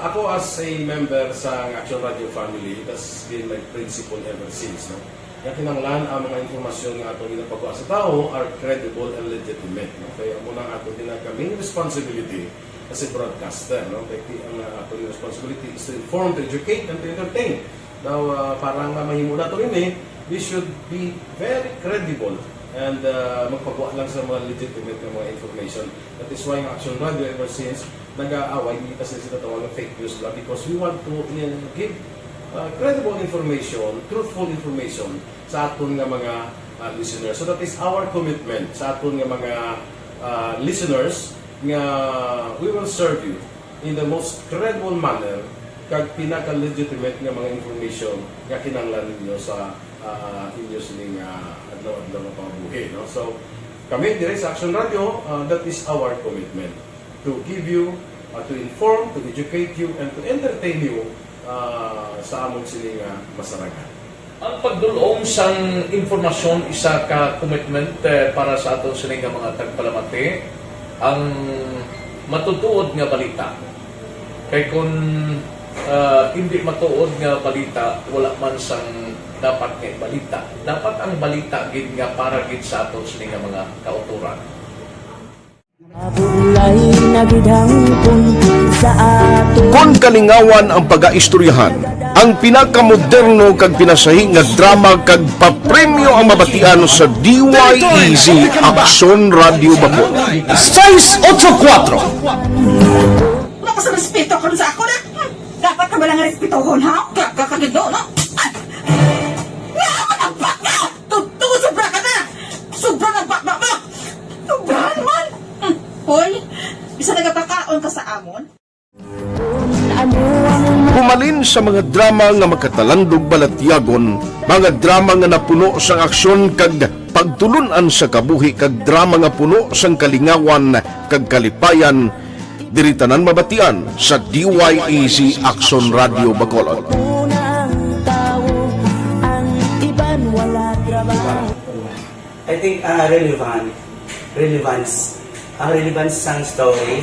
Speaker 6: ako as a member sa Action Radio family, it has been my principle ever since. No? Kaya kinanglan ang mga informasyon nga ato ginapagawa sa tao are credible and legitimate. No? Kaya muna ato din ang kaming responsibility as a broadcaster. No? Kaya ang ato responsibility is to inform, to educate, and to entertain. Now, parang mahimo na ito rin we should be very credible and magpagawa lang sa mga legitimate na mga information. That is why ang Action Radio ever since nag-aaway kasi sila tawag ng fake news lang because we want to give credible information, truthful information sa aton nga mga listeners. So that is our commitment sa aton nga mga listeners nga we will serve you in the most credible manner kag pinaka-legitimate nga mga information nga kinahanglan ninyo sa inyo sining adlaw-adlaw nga pamumuhi. No? So, kami dire sa Action Radio, that is our commitment to give you, to inform, to educate you, and to entertain you sa amon sining masaragan.
Speaker 3: Ang pagdulong sang informasyon isa ka commitment para sa aton sining mga tagpalamati ang matutuod nga balita. Kay kung hindi matuod nga balita, wala man sang dapat nga balita. Dapat ang balita gid nga para gid sa aton sining mga kauturan.
Speaker 4: Kon kalingawan ang pag-aistoryahan, ang pinakamoderno kag pinasahi nga drama kag papremyo ang mabatian sa DYEZ Action Radio Bacol. 684
Speaker 22: Wala ka sa respeto ko sa ako na. Dapat ka ba lang respetohon, ha? Kakagido, no? Naman ang baka! Tugtugod sobra ka na! Sobra ng baka mo! Sobra naman! Hoy, bisa nagapakaon ka sa amon?
Speaker 4: Humalin sa mga drama nga makatalandog balatyagon, mga drama nga napuno sang aksyon kag pagtulunan sa kabuhi kag drama nga puno sang kalingawan kag kalipayan, diritanan mabatian sa DYEZ Action Radio Bacolod.
Speaker 23: I think relevance ang relevance ng story,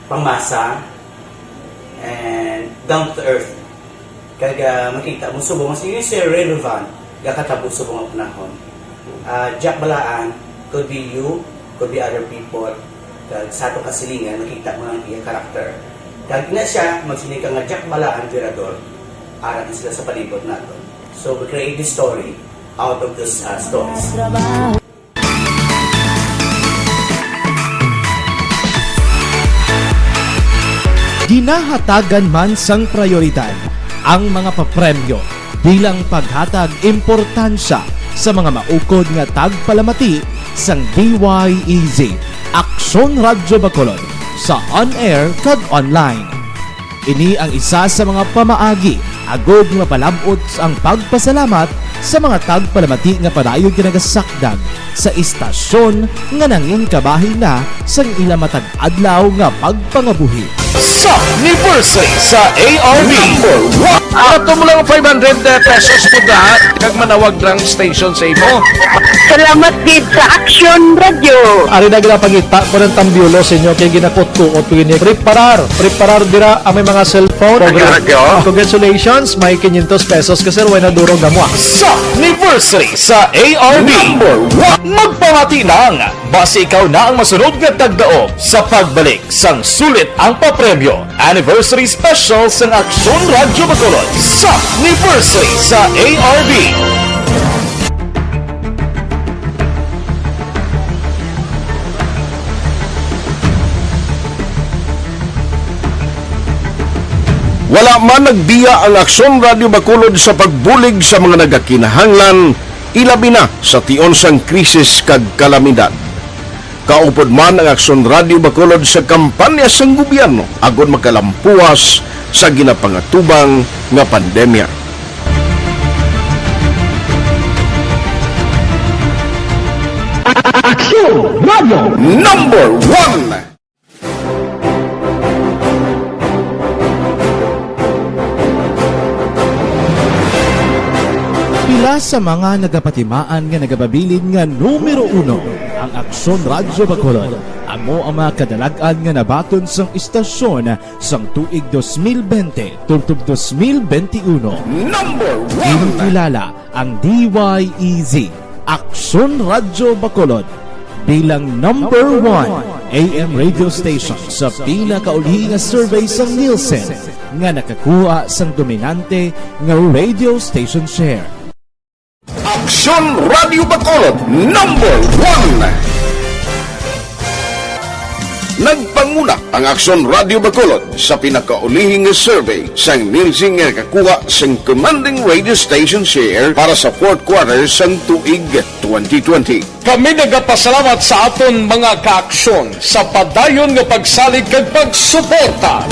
Speaker 23: pangmasa, and down to earth. Kaya makita mo subong, mas yun siya relevant, kakatabo subong ang panahon. Jack Balaan, could be you, could be other people. Kag sa ato kasilingan, makita mo ang iyang karakter. Kag na siya, magsiling ka nga Jack Balaan, Virador, aral sila sa palibot nato. So we create this story out of these stories.
Speaker 24: Ginahatagan man sang prioridad ang mga papremyo bilang paghatag importansya sa mga maukod nga tagpalamati sang DYEZ Action Radio Bacolod sa on-air kag online. Ini ang isa sa mga pamaagi agod mapalabot ang pagpasalamat sa mga tagpalamati nga padayon ginagasakdag sa istasyon nga nangin kabahin na sang ila matag adlaw nga pagpangabuhi.
Speaker 1: Sa anniversary sa ARB number 1. Ato mo lang 500 pesos po da kag manawag lang station sa imo.
Speaker 22: Salamat gid sa Action Radio.
Speaker 10: Ari na gina pangita ko ng tambyulo sa inyo kay ginakot ko o tuwini preparar dira ang may mga cellphone. Congratulations, may 500 pesos kasi way na durog gamwa.
Speaker 1: Sa anniversary sa ARB number 1. Magpamati nang base ikaw na ang masunod nga tagdaog sa pagbalik sang sulit ang papremyo. Anniversary special sang Action Radio Bacolod sa anniversary sa ARB.
Speaker 4: Wala man nagbiya ang Aksyon Radio Bacolod sa pagbulig sa mga nagakinahanglan, ilabi na sa tion sang krisis kag kalamidad. Kaupod man ang Aksyon Radio Bacolod sa kampanya sang gobyerno agon makalampuas sa ginapangatubang nga pandemya. Aksyon Radio number 1.
Speaker 24: Pila sa mga nagapatimaan nga nagababilin nga numero 1 ang Aksyon Radio Bacolod. Amo ang mga kadalagan nga nabaton sang istasyon sang tuig 2020 tubtob 2021.
Speaker 4: Number 1.
Speaker 24: Inikilala ang DYEZ Aksyon Radio Bacolod bilang number 1 AM radio station sa pila kaulhi nga survey sang Nielsen nga nakakuha sang dominante nga radio station share.
Speaker 4: Aksyon Radio Bacolod number 1. Nagpanguna ang Aksyon Radio Bacolod sa pinakaulihing survey sang ninsing kakuha sang commanding radio station share para sa fourth quarter sang tuig 2020.
Speaker 3: Kami nagapasalamat sa aton mga kaaksyon sa padayon nga pagsalig kag pagsuporta.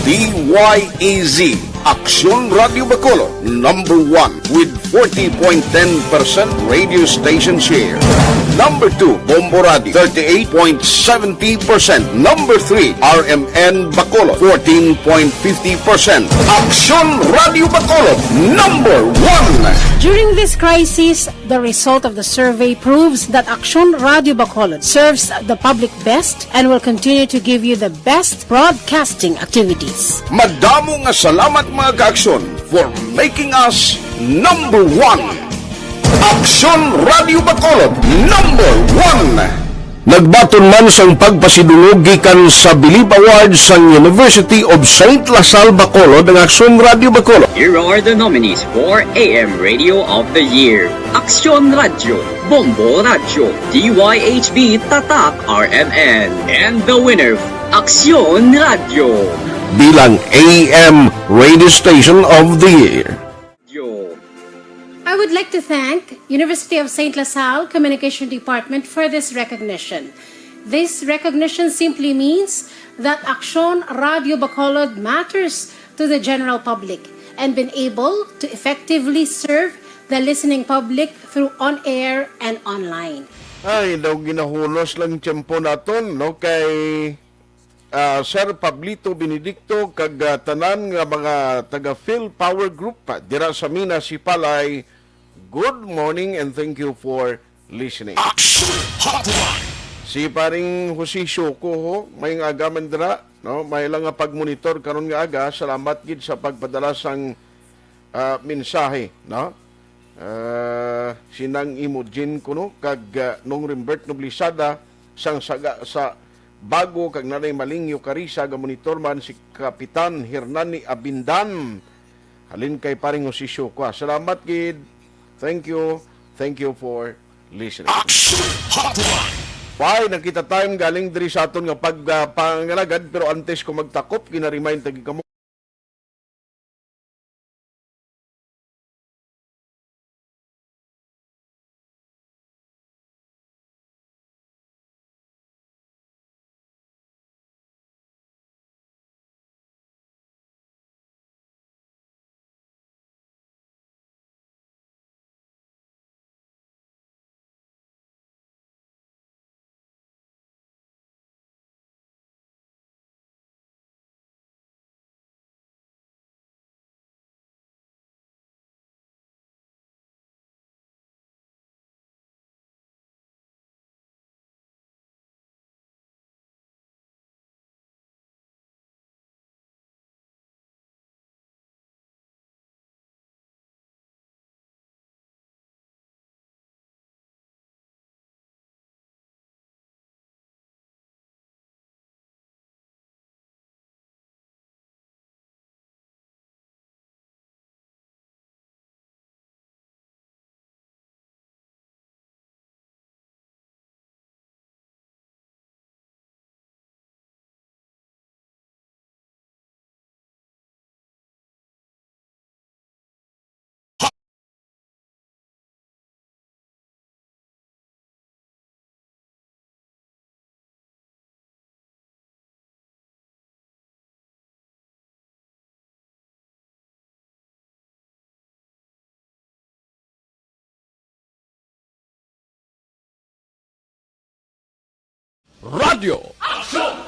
Speaker 4: DYEZ Aksyon Radio Bacolod, number 1 with 40.10% radio station share. Number 2, Bombo Radio, 38.70%. Number 3, RMN Bacolod, 14.50%. Aksyon Radio Bacolod, number 1.
Speaker 8: During this crisis, the result of the survey proves that Aksyon Radio Bacolod serves the public best and will continue to give you the best broadcasting activities.
Speaker 4: Madamo nga salamat mga kaaksyon for making us number 1. Aksyon Radio Bacolod, number 1. Nagbaton man sang pagpasidungog gikan sa Bilib Awards sang University of St. Lasal Bacolod ang Aksyon Radio Bacolod.
Speaker 9: Here are the nominees for AM Radio of the Year. Aksyon Radio, Bombo Radio, DYHB Tatak RMN, and the winner, Aksyon Radio.
Speaker 4: Bilang AM Radio Station of the Year.
Speaker 8: I would like to thank University of St. Lasal Communication Department for this recognition. This recognition simply means that Aksyon Radio Bacolod matters to the general public and been able to effectively serve the listening public through on-air and online.
Speaker 4: Ay, daw ginahulos lang tiyempo naton, no? Kay Sir Pablito Benedicto kag tanan nga mga taga Phil Power Group dira sa Minas Sipalay. Good morning and thank you for listening. Si paring Jose Shoko ho, may nga agaman dira, no? May lang nga pagmonitor karon nga aga. Salamat gid sa pagpadala sang mensahe, no? Sinang Imogen kuno kag nung Rimbert Noblisada sang saga sa bago kag nanay Malingyo Karisa ga monitor man si Kapitan Hernani Abindan. Halin kay paring Jose Shoko. Salamat gid. Thank you for listening. Why, nakita tayong galing diri sa aton nga pagpangalagad, pero antes ko magtakop, ginaremind tagi kamo.
Speaker 1: Radio Aksyon!